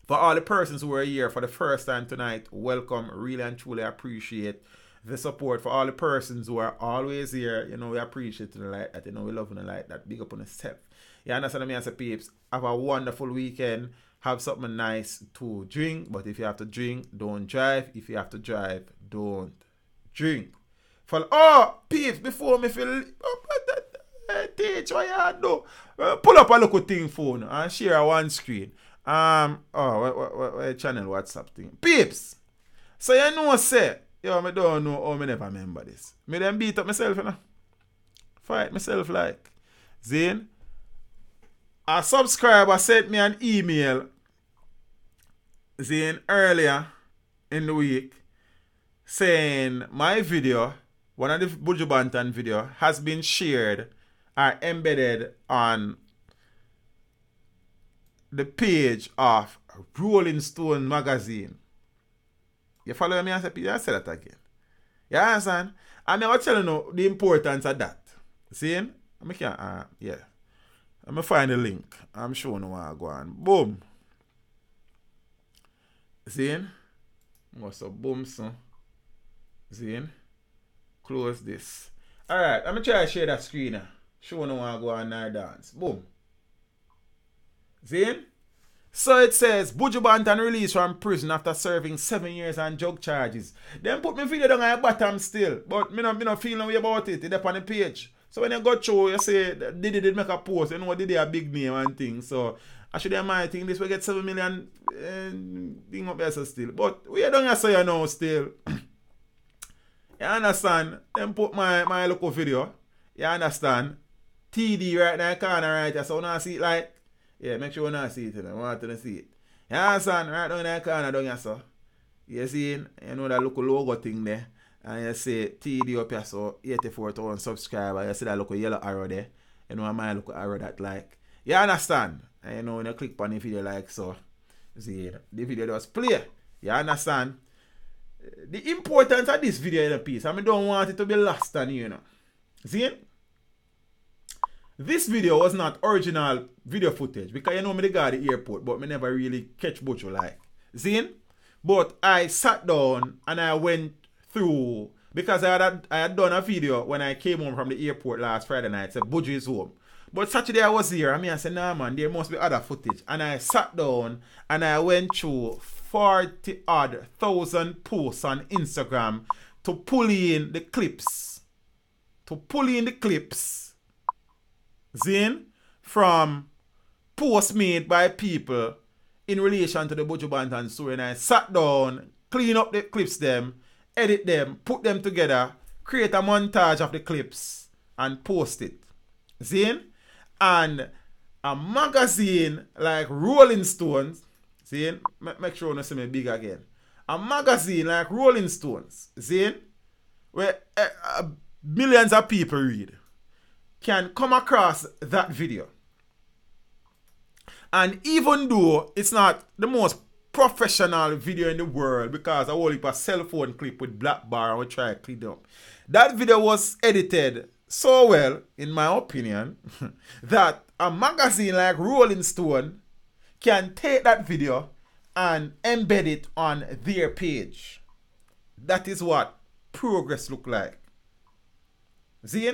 For all the persons who are here for the first time tonight, welcome. Really and truly appreciate the support. For all the persons who are always here, you know, we appreciate the like that. You know, we love the like that. Big up on yourself. You understand me as a peeps? Have a wonderful weekend. Have something nice to drink. But if you have to drink, don't drive. If you have to drive, don't drink. Peeps, before me feel... teach what you do. Pull up a local thing phone and share one screen. What channel WhatsApp thing? Peeps! So you know say, I don't know how I never remember this. Me then beat up myself, you know. Fight myself like. Zane, a subscriber sent me an email, Zane, earlier in the week, saying my video, one of the Buju Banton video, has been shared or embedded on the page of Rolling Stone magazine. You follow me? I say that again. You understand? And I'm telling you the importance of that. See? I can, yeah. I'm going to find the link. I'm showing you what I go on. Boom. See? So boom, so. See? Close this. Alright, I'm going to try to share that screen now. Show you what I go on now dance. Boom. See? So it says, Buju Banton released from prison after serving 7 years on drug charges. Then put my video down at the bottom still. But me not feel no way about it. It's up on the page. So when you go through, you say, did make a post. You know, did they a big name and thing. So I should have my thing. This will get 7 million thing up there so still. But we don't have say you know still. You understand? Then put my local video. You understand? TD right now, corner right there. So now see it like. Yeah, make sure you not see it. I want to see it. You understand? Right down in that corner down here, so. You see, you know that little logo thing there. And you see TD up here, so 84,000 subscribers. You see that little yellow arrow there. You know my little arrow that like. You understand? And you know when you click on the video like so. You see, the video just play. You understand? The importance of this video in a piece. I don't want it to be lost on you know. See? This video was not original video footage because you know me the guy at the airport, but me never really catch Buju like. See? But I sat down and I went through because I had done a video when I came home from the airport last Friday night. Said Buju is home. But Saturday I was here. I said, nah man, there must be other footage. And I sat down and I went through 40,000 posts on Instagram to pull in the clips. Zin, from posts made by people in relation to the Buju Banton story. And I sat down, clean up the clips them, edit them, put them together, create a montage of the clips and post it. Zin? And a magazine like Rolling Stones, see, make sure you see me big again. A magazine like Rolling Stones, see, where millions of people read, can come across that video. And even though it's not the most professional video in the world, because I only put a cell phone clip with black bar and we try to clean it up, that video was edited so well, in my opinion, that a magazine like Rolling Stone can take that video and embed it on their page. That is what progress look like. See?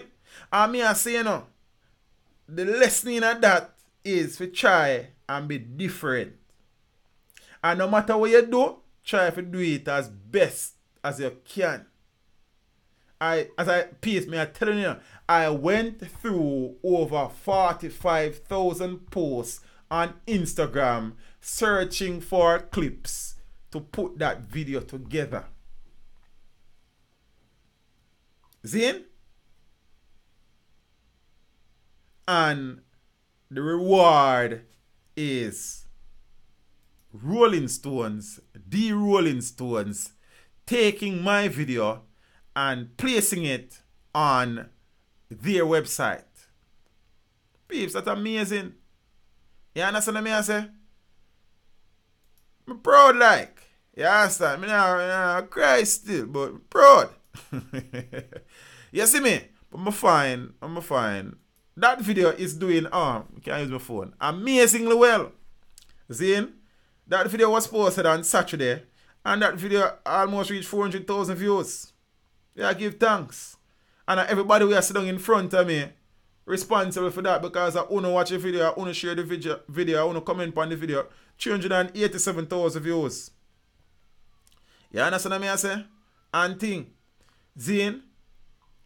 And me I say, you know, the lesson of that is to try and be different. And no matter what you do, try to do it as best as you can. I telling you, I went through over 45,000 posts on Instagram searching for clips to put that video together. See? And the reward is Rolling Stones, the Rolling Stones, taking my video and placing it on their website. Peeps, that's amazing. You understand what I say? I'm proud like. You understand? I cry still, but I'm proud. You see me? But I'm fine. That video is doing, I can't use my phone, amazingly well. See? That video was posted on Saturday, and that video almost reached 400,000 views. Yeah, give thanks. And everybody who is sitting in front of me responsible for that, because I want to watch the video, I want to share the video, I want to comment on the video. 387,000 views. You understand what I say? And thing. Zine.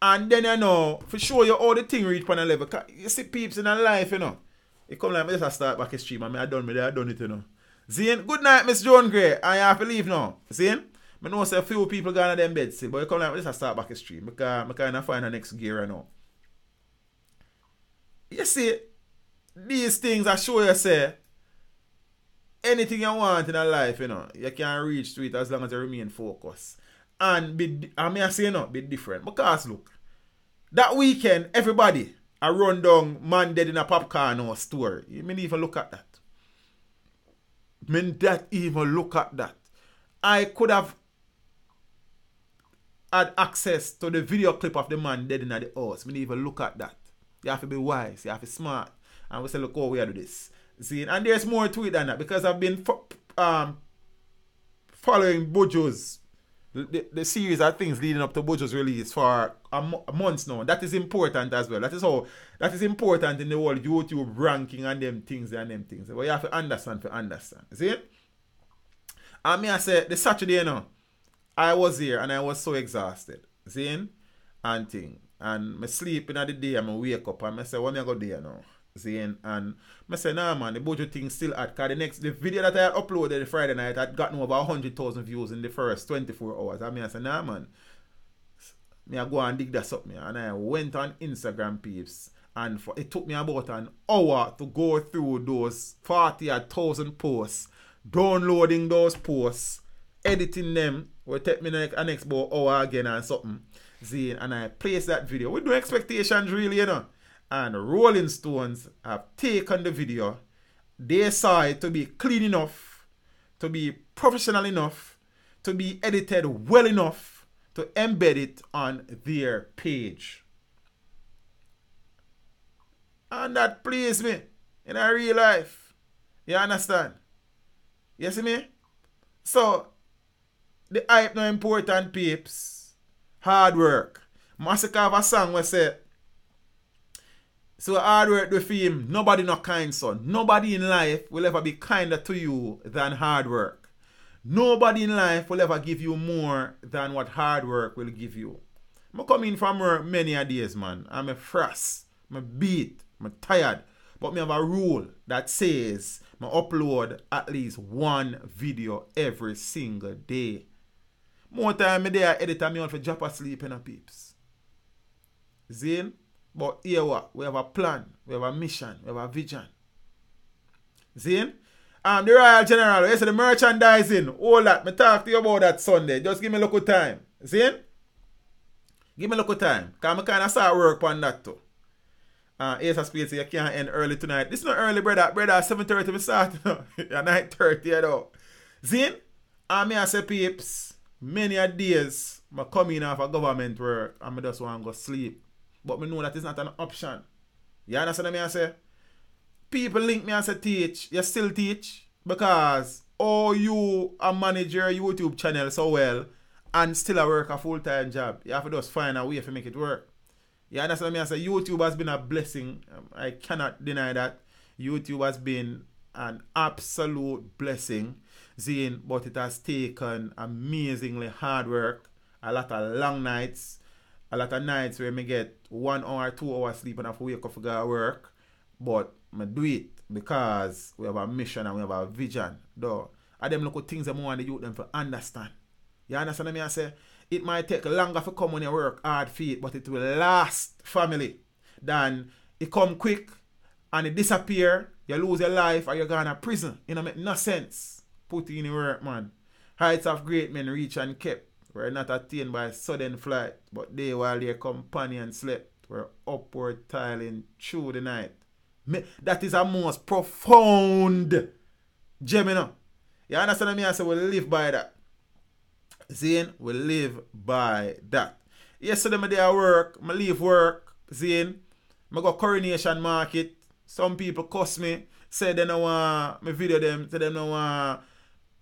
And then you know, for sure you all the thing reach on a level. You see peeps in a life, you know. You come like, I start back a stream and I done it, you know. Zine, good night, Miss Joan Gray. I have to leave now. Zine? I know say a few people gone to them bed still, but you come like, I start back a stream. Because I kind of find the next gear right now. You see, these things I show you say, anything you want in a life, you know, you can reach to it as long as you remain focused. And I say no, be different. Because look, that weekend, everybody I run down man dead in a popcorn or store. You mean even look at that? I could have had access to the video clip of the man dead in the house. We need even look at that. You have to be wise. You have to be smart. And we say, look how we do this. See, and there's more to it than that because I've been following Bojo's the series of things leading up to Bojo's release for months now. That is important as well. That is important in the whole YouTube ranking and them things. But you have to understand. See? And me I say the Saturday, you know, I was here and I was so exhausted. See? And thing. And I sleep in the day and I wake up and I say, what am I going to do now? See? And I say, nah man, the Bojo thing still at. Because the video that I had uploaded the Friday night had gotten over 100,000 views in the first 24 hours. And I say, nah man, I go and dig that up. And I went on Instagram, peeps. And it took me about an hour to go through those 40,000 posts, downloading those posts, editing them. Will take me an next about hour again and something. See, and I placed that video with no expectations really, you know. And Rolling Stones have taken the video. They saw it to be clean enough, to be professional enough, to be edited well enough to embed it on their page. And that pleased me in a real life. You understand? You see me? So, the hype no important, peeps. Hard work. Massacre have a song where say, so hard work do for him. Nobody not kind, son. Nobody in life will ever be kinder to you than hard work. Nobody in life will ever give you more than what hard work will give you. I'm coming from work many a days, man. I'm a frass. I'm a beat. I'm tired. But me have a rule that says I upload at least one video every single day. More time me there, editor me on for drop asleep in a peeps. Zine? But here what? We have a plan. We have a mission. We have a vision. Zine? The Royal General, you say the merchandising, all that. Me talk to you about that Sunday. Just give me a little time. Zine? Give me a little time. Because I kind of start work on that too. Ace of Spades, you can't end early tonight. This is not early, brother. Brother, 7:30 we start. 9:30, you know. Zine? And me I say, peeps, many a days, I come in off a government work and I just want to go sleep. But I know that is not an option. You understand what I say? People link me and say, teach. You still teach? Because, you manage your YouTube channel so well and still work a full-time job. You have to just find a way to make it work. You understand what I say? YouTube has been a blessing. I cannot deny that. YouTube has been an absolute blessing. Zine, but it has taken amazingly hard work, a lot of long nights, a lot of nights where I get 1 hour, 2 hours sleep and I have to wake up to go to work. But I do it because we have a mission and we have a vision. Though, I them look at things that I want the youth them to understand. You understand what I say? It might take longer to come when you work hard for it, but it will last, family, than it come quick and it disappear, you lose your life or you're going to prison. It don't make no sense. Put in the work, man. Heights of great men reach and kept were not attained by sudden flight, but they while their companion slept were upward tiling through the night. That is a most profound gem, you know. You understand me? I say we live by that. Zine, we live by that. Yesterday I did work, I leave work, Zine. I go Coronation Market. Some people cuss me, say they don't want me video them, say they don't want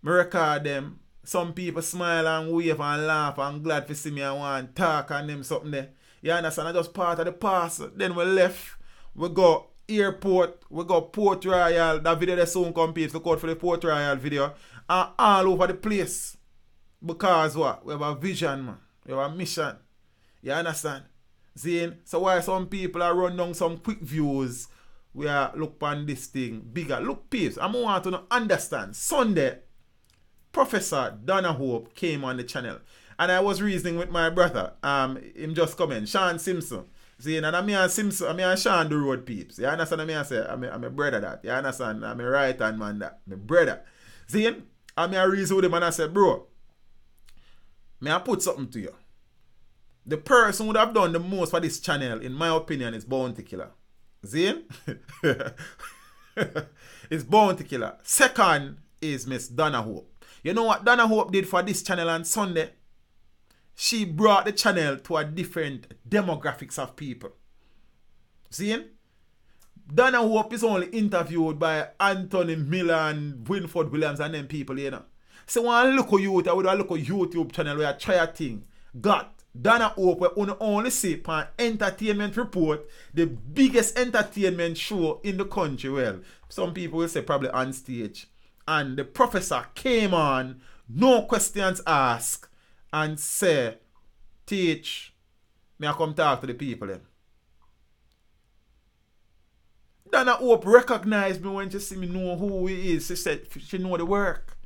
me record them. Some people smile and wave and laugh and glad to see me and want to talk and them something there. You understand? I just part of the past. Then we left. We go airport. We go Port Royal. That video they soon come people. Look out for the Port Royal video. And all over the place. Because what? We have a vision, man. We have a mission. You understand? Zine? So why some people are run down some quick views, we are look on this thing bigger. Look, peeps, I want to understand. Sunday, Professor Donna Hope came on the channel. And I was reasoning with my brother. Him just coming. Sean Simpson. See, and I'm and Simpson, I'm and Sean the road peeps. You understand what I say? I'm a brother that. You understand? I'm a right hand man that. My brother. See, I'm a reason with him and I said, bro, may I put something to you? The person who would have done the most for this channel, in my opinion, is Bounty Killer. See? It's Bounty Killer. Second is Miss Donna Hope. You know what Donna Hope did for this channel on Sunday? she brought the channel to a different demographics of people. See? Donna Hope is only interviewed by Anthony Miller and Winford Williams and them people, you know. So when I look at youth, I would look at YouTube channel where I try a thing. Got Donna Hope, where you only see on Entertainment Report, the biggest entertainment show in the country. Well, some people will say probably on stage. And the professor came on, no questions asked, and say, teach, may I come talk to the people then. Donna Hope recognized me when she see me know who he is. She said she know the work.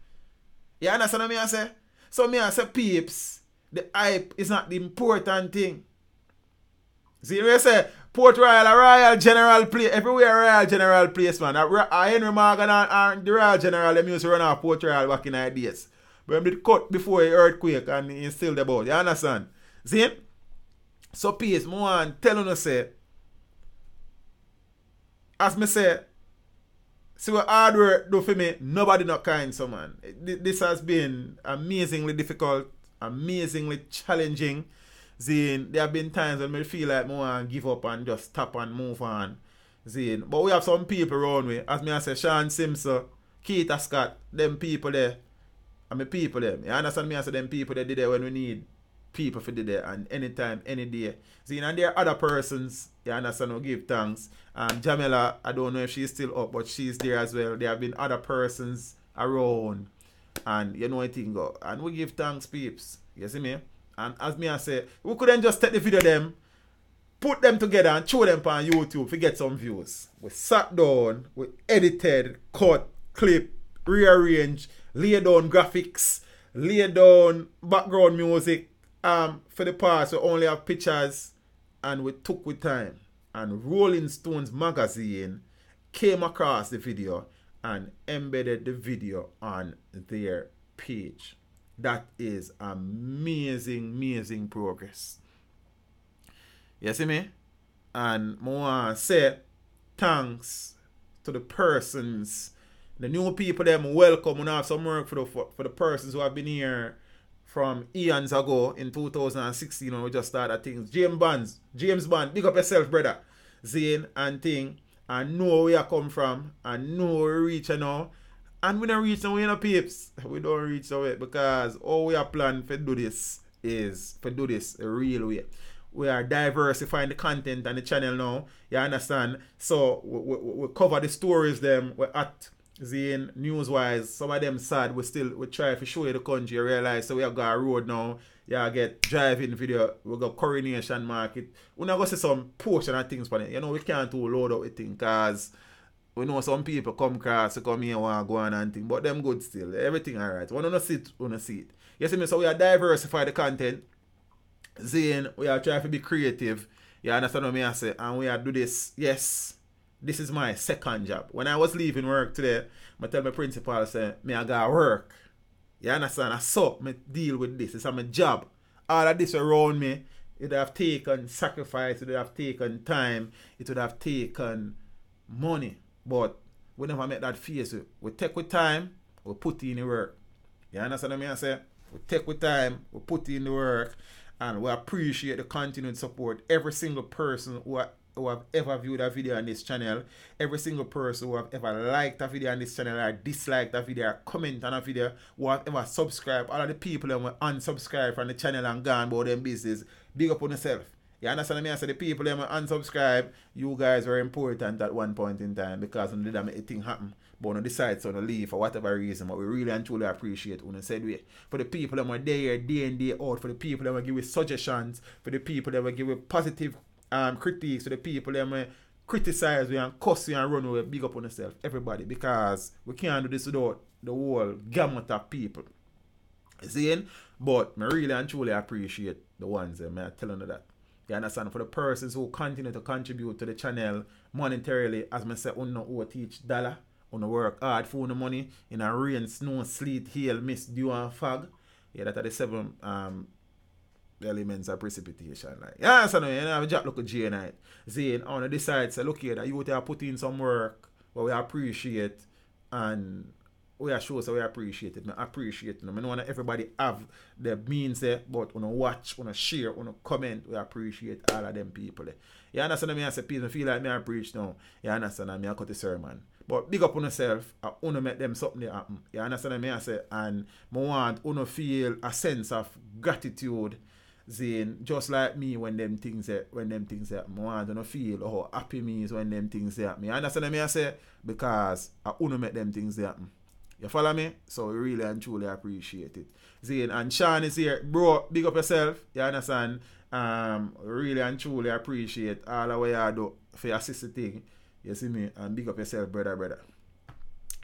You understand what I say? So me I say, peeps, the hype is not the important thing. See me I say, Port Royal, a Royal General place, everywhere a Royal General place, man. A Henry Morgan and the Royal General, them used to run off Port Royal back in the days. But they cut before the earthquake and he still the boat. You understand? See? So peace, I want to tell you say, as me say, see what hard work do for me, nobody not kind, so man. This has been amazingly difficult, amazingly challenging. Zine, there have been times when I feel like I want to give up and just stop and move on. Zine. But we have some people around me. As me I say, Sean Simpson, Keita Scott, them people there. And my people there. You understand me? I say them people that did there when we need people for did there. And anytime, any day. Zine, and there are other persons, you understand, who give thanks. Jamila, I don't know if she's still up, but she's there as well. There have been other persons around. And you know what thing go. And we give thanks, peeps. You see me? And as me I say, we couldn't just take the video them, put them together and show them on YouTube to get some views. We sat down, we edited, cut, clip, rearrange, lay down graphics, lay down background music. For the past we only have pictures and we took with time. And Rolling Stones magazine came across the video and embedded the video on their page. That is amazing, amazing progress. You see me? And I want to say thanks to the persons, the new people them welcome. We have some work for the persons who have been here from eons ago in 2016 when we just started things. James Bond, big up yourself, brother. Zane and thing. And know where you come from. And know where we reach now. And we don't reach nowhere, peeps. We don't reach nowhere because all we are planning for do this is for do this a real way. We are diversifying the content on the channel now. You understand? So we cover the stories them. We're at Zane news-wise. Some of them sad. We try to show you the country. You realize so we have got a road now. You get driving video. We got Coronation Market. We're not going to see some portion of things for it. You know, we can't do load up with things because we know some people come across to come here and go on and things, but them good still. Everything alright. When you see it, you see it. You see me? So we are diversify the content. Zane, we are trying to be creative. You understand what I say? And we are do this. Yes, this is my second job. When I was leaving work today, I tell my principal, I say, I got work. You understand? I saw me deal with this. It's my job. All of this around me, it would have taken sacrifice, it would have taken time, it would have taken money. But we never make that face. We take with time, we put in the work. You understand what I say? We take with time, we put in the work, and we appreciate the continued support. Every single person who have ever viewed a video on this channel, every single person who have ever liked a video on this channel, or disliked a video, or comment on a video, who have ever subscribed, all of the people that will unsubscribe from the channel and gone about them business, big up on yourself. You understand me? I say the people that unsubscribe, you guys were important at one point in time because when did make a thing happen. But when you decide to leave for whatever reason, but we really and truly appreciate when you said we. For the people that were there day in, day out, for the people that will give us suggestions, for the people that will give us positive critiques, for the people that will criticize we and cuss we and run away, big up on yourself, everybody, because we can't do this without the whole gamut of people. See? But I really and truly appreciate the ones that I'm telling you that. You understand? For the persons who continue to contribute to the channel monetarily, as I say, who teach dollar, who work hard for the money in a rain, snow, sleet, hail, mist, dew, and fog. Yeah, that are the 7 elements of precipitation. Like, you understand? You have a job look at J night. Zane, on the decide, say, look here, that you have put in some work, but we appreciate, and we are sure so we appreciate it. I appreciate them. I know that everybody have the means there, but when I watch, when I share, when I comment, we appreciate all of them people. You understand me? I say, people feel like me I preach now. You understand me? I cut the sermon. But big up on yourself, I want to make them something that happen. You understand me? I say, and I want to feel a sense of gratitude. Zane, just like me when them things happen. I want to feel how happy me is when them things happen. You understand me? I say, because I want to make them things happen. You follow me? So we really and truly appreciate it. Zane and Sean is here. Bro, big up yourself. You understand? Really and truly appreciate all the way you do for your sister thing. You see me? And big up yourself, brother.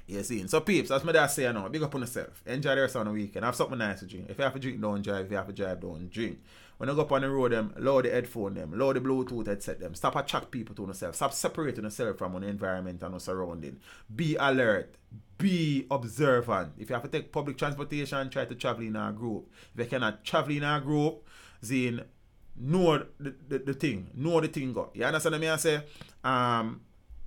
You see? So peeps, as my dad say now, big up on yourself. Enjoy the rest of the weekend. Have something nice to drink. If you have to drink, don't drive. If you have to drive, don't drink. When you go up on the road, lower the headphone, lower the Bluetooth headset, stop attract people to yourself. Stop separating yourself from the environment and the surrounding. Be alert. Be observant. If you have to take public transportation, try to travel in a group. If you cannot travel in a group, then know the thing. Know the thing go. You understand what I say?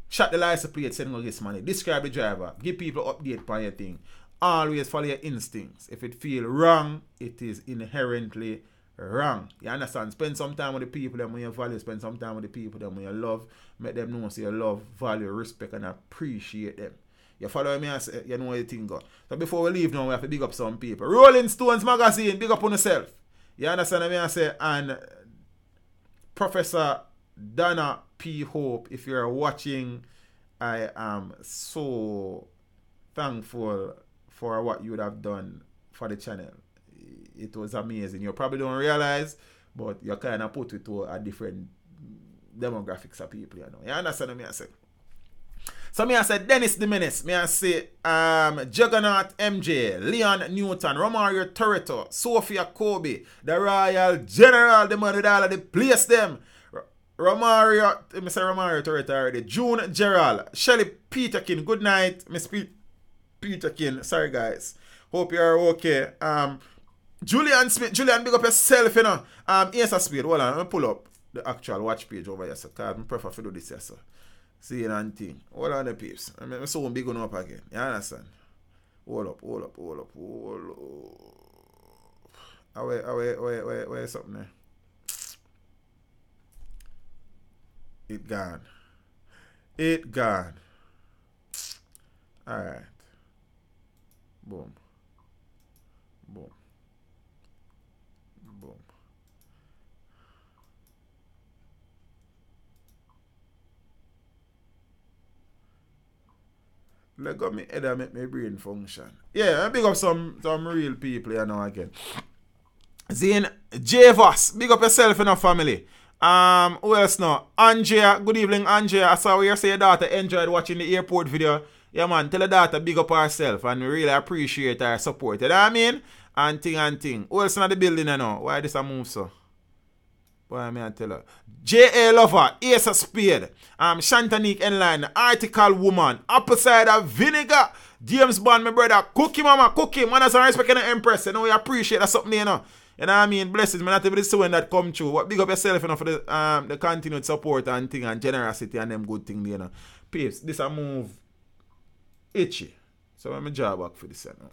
Shut the license plate, send go get money. Describe the driver. Give people update on your thing. Always follow your instincts. If it feel wrong, it is inherently wrong. You understand? Spend some time with the people that you value. Spend some time with the people that you love. Make them know so you love, value, respect, and appreciate them. You follow me? I say, you know what the thing go. So before we leave now, we have to big up some people. Rolling Stones magazine, big up on yourself. You understand what I say? And Professor Donna P. Hope, if you're watching, I am so thankful for what you would have done for the channel. It was amazing. You probably don't realize, but you kind of put it to a different demographics of people, you know. You understand what I say? So me I say Dennis the Menace, me I say Juggernaut MJ, Leon Newton, Romario Toretto, Sophia Kobe, the Royal General, the man with all of the place them. Romario Toretto already. June Gerald, Shelly Peterkin, good night. Miss Peterkin, sorry guys. Hope you're okay. Julian Smith, big up yourself, you know. Asa Speed, hold on, let me pull up the actual watch page over here, so because I prefer to do this here, so. See you and thing. Hold on the peeps. I'm so big on up again. You understand? Hold up. Where something there? It gone. Alright. Boom. Let go me head and make my brain function. Yeah, I big up some real people, you know, again. Zane Javas, big up yourself in our family. Who else now? Andrea, good evening, Andrea. I saw you say your daughter enjoyed watching the airport video. Yeah, man, tell her daughter big up herself and we really appreciate her support. You know what I mean? And thing. Who else in the building, you know? Why this a move so? Why may I tell her? J.A. Lover, Ace of Spade, Shantanique Enline, Article Woman, Apple Cider Vinegar, James Bond, my brother, Cookie Mama, Cookie, man, as I respect and Empress, you know, we appreciate that something, you know. You know what I mean? Blessings, man, not every when that come true. What big up yourself, you know, for the continued support and thing and generosity and them good thing, you know. Peeps, this a move itchy. So I'm a job back for this, you know.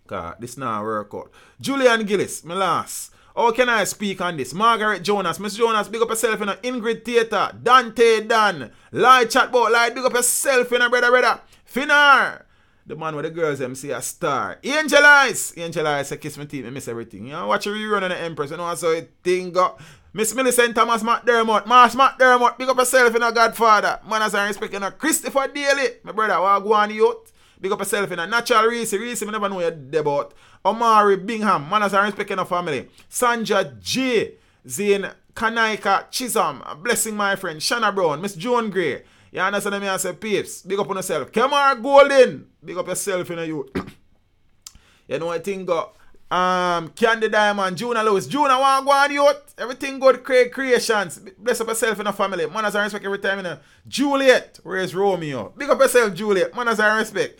Cause this now work out. Julian Gillis, my last. How can I speak on this? Margaret Jonas, Miss Jonas, big up yourself in a Ingrid Theater, Dante Dan, Light Chatbot, Light, big up yourself in a brother. Finar, the man with the girls them see a star. Angel Eyes, I kiss my teeth, I miss everything. You know, watch a rerun on the Empress, you know, so it thing go. Miss Millicent Thomas McDermott, big up yourself in a Godfather. Man, as I respect in a Christopher Daly, my brother, what go on youth? Big up yourself in a Natural Reese, I never know you're about. Omari Bingham, man as I respect in a family. Sanja J. Zane Kanaika Chisholm, blessing my friend. Shanna Brown, Miss Joan Gray. You understand me? I say, peeps, big up on yourself. Kemar Golden, big up yourself in a youth. You know what thing got? Candy Diamond, Juna Lewis. Juna, want go on youth? Everything good, Craig Creations. Bless up yourself in a family. Man as I respect every time in a Juliet, where's Romeo? Big up yourself, Juliet. Man as I respect.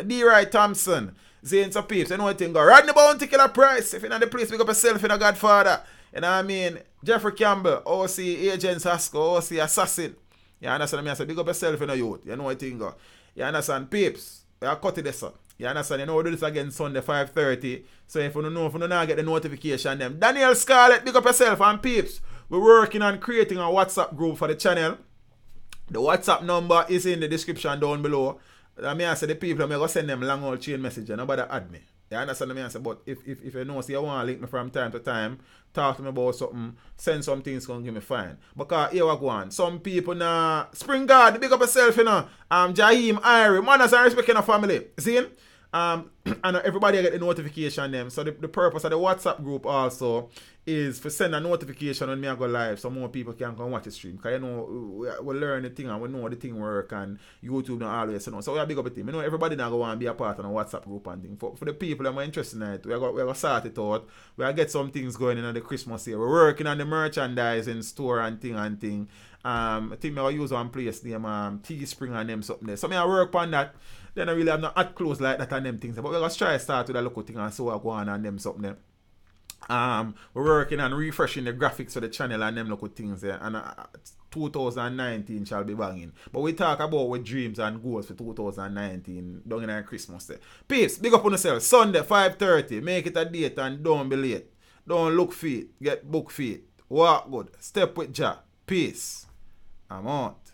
D. Wright Thompson. Zane some peeps, you know what thing go? Rodney Bounty Killer Price. If you're in the place, pick up yourself in a Godfather. You know what I mean? Jeffrey Campbell, OC Agents Hasco, OC Assassin. You understand me? I say, big up yourself in a youth. You know what thing go? You understand, peeps? I cut it this up. You understand? You know, we do this again Sunday 5:30. So if you don't know, if you don't get the notification, them. Daniel Scarlett, big up yourself and peeps. We're working on creating a WhatsApp group for the channel. The WhatsApp number is in the description down below. I mean, I say the people, I'm going to send them long old chain message and nobody add me. You understand what I say? But if you know, see, you want to link me from time to time, talk to me about something, send some things, going to give me fine. Because here we go on. Some people now, Spring God, big up yourself, you know. Jaheim, Irie, manners and respect in the family. See? And everybody get the notification them. So the purpose of the WhatsApp group also is for send a notification when me I go live so more people can come watch the stream. Because you know we learn the thing and we know the thing work and YouTube don't always you know. So we are big up a team. You know everybody now go and be a part of the WhatsApp group and thing. For the people that are interested in it, we are going to start it out. We are get some things going in the Christmas here. We're working on the merchandising store and thing. I think I use one place named Teespring and them something there. So I work on that. Then I really have not at close like that and them things. But we're going to try to start with a local thing and so I go on and them something there. We're working on refreshing the graphics of the channel and them local things there. And 2019 shall be banging. But we talk about what dreams and goals for 2019 down in our Christmas day. Peace, big up on yourself. Sunday 5:30. Make it a date and don't be late. Don't look fit. Get book fit. Walk good. Step with Jah. Peace. I'm out.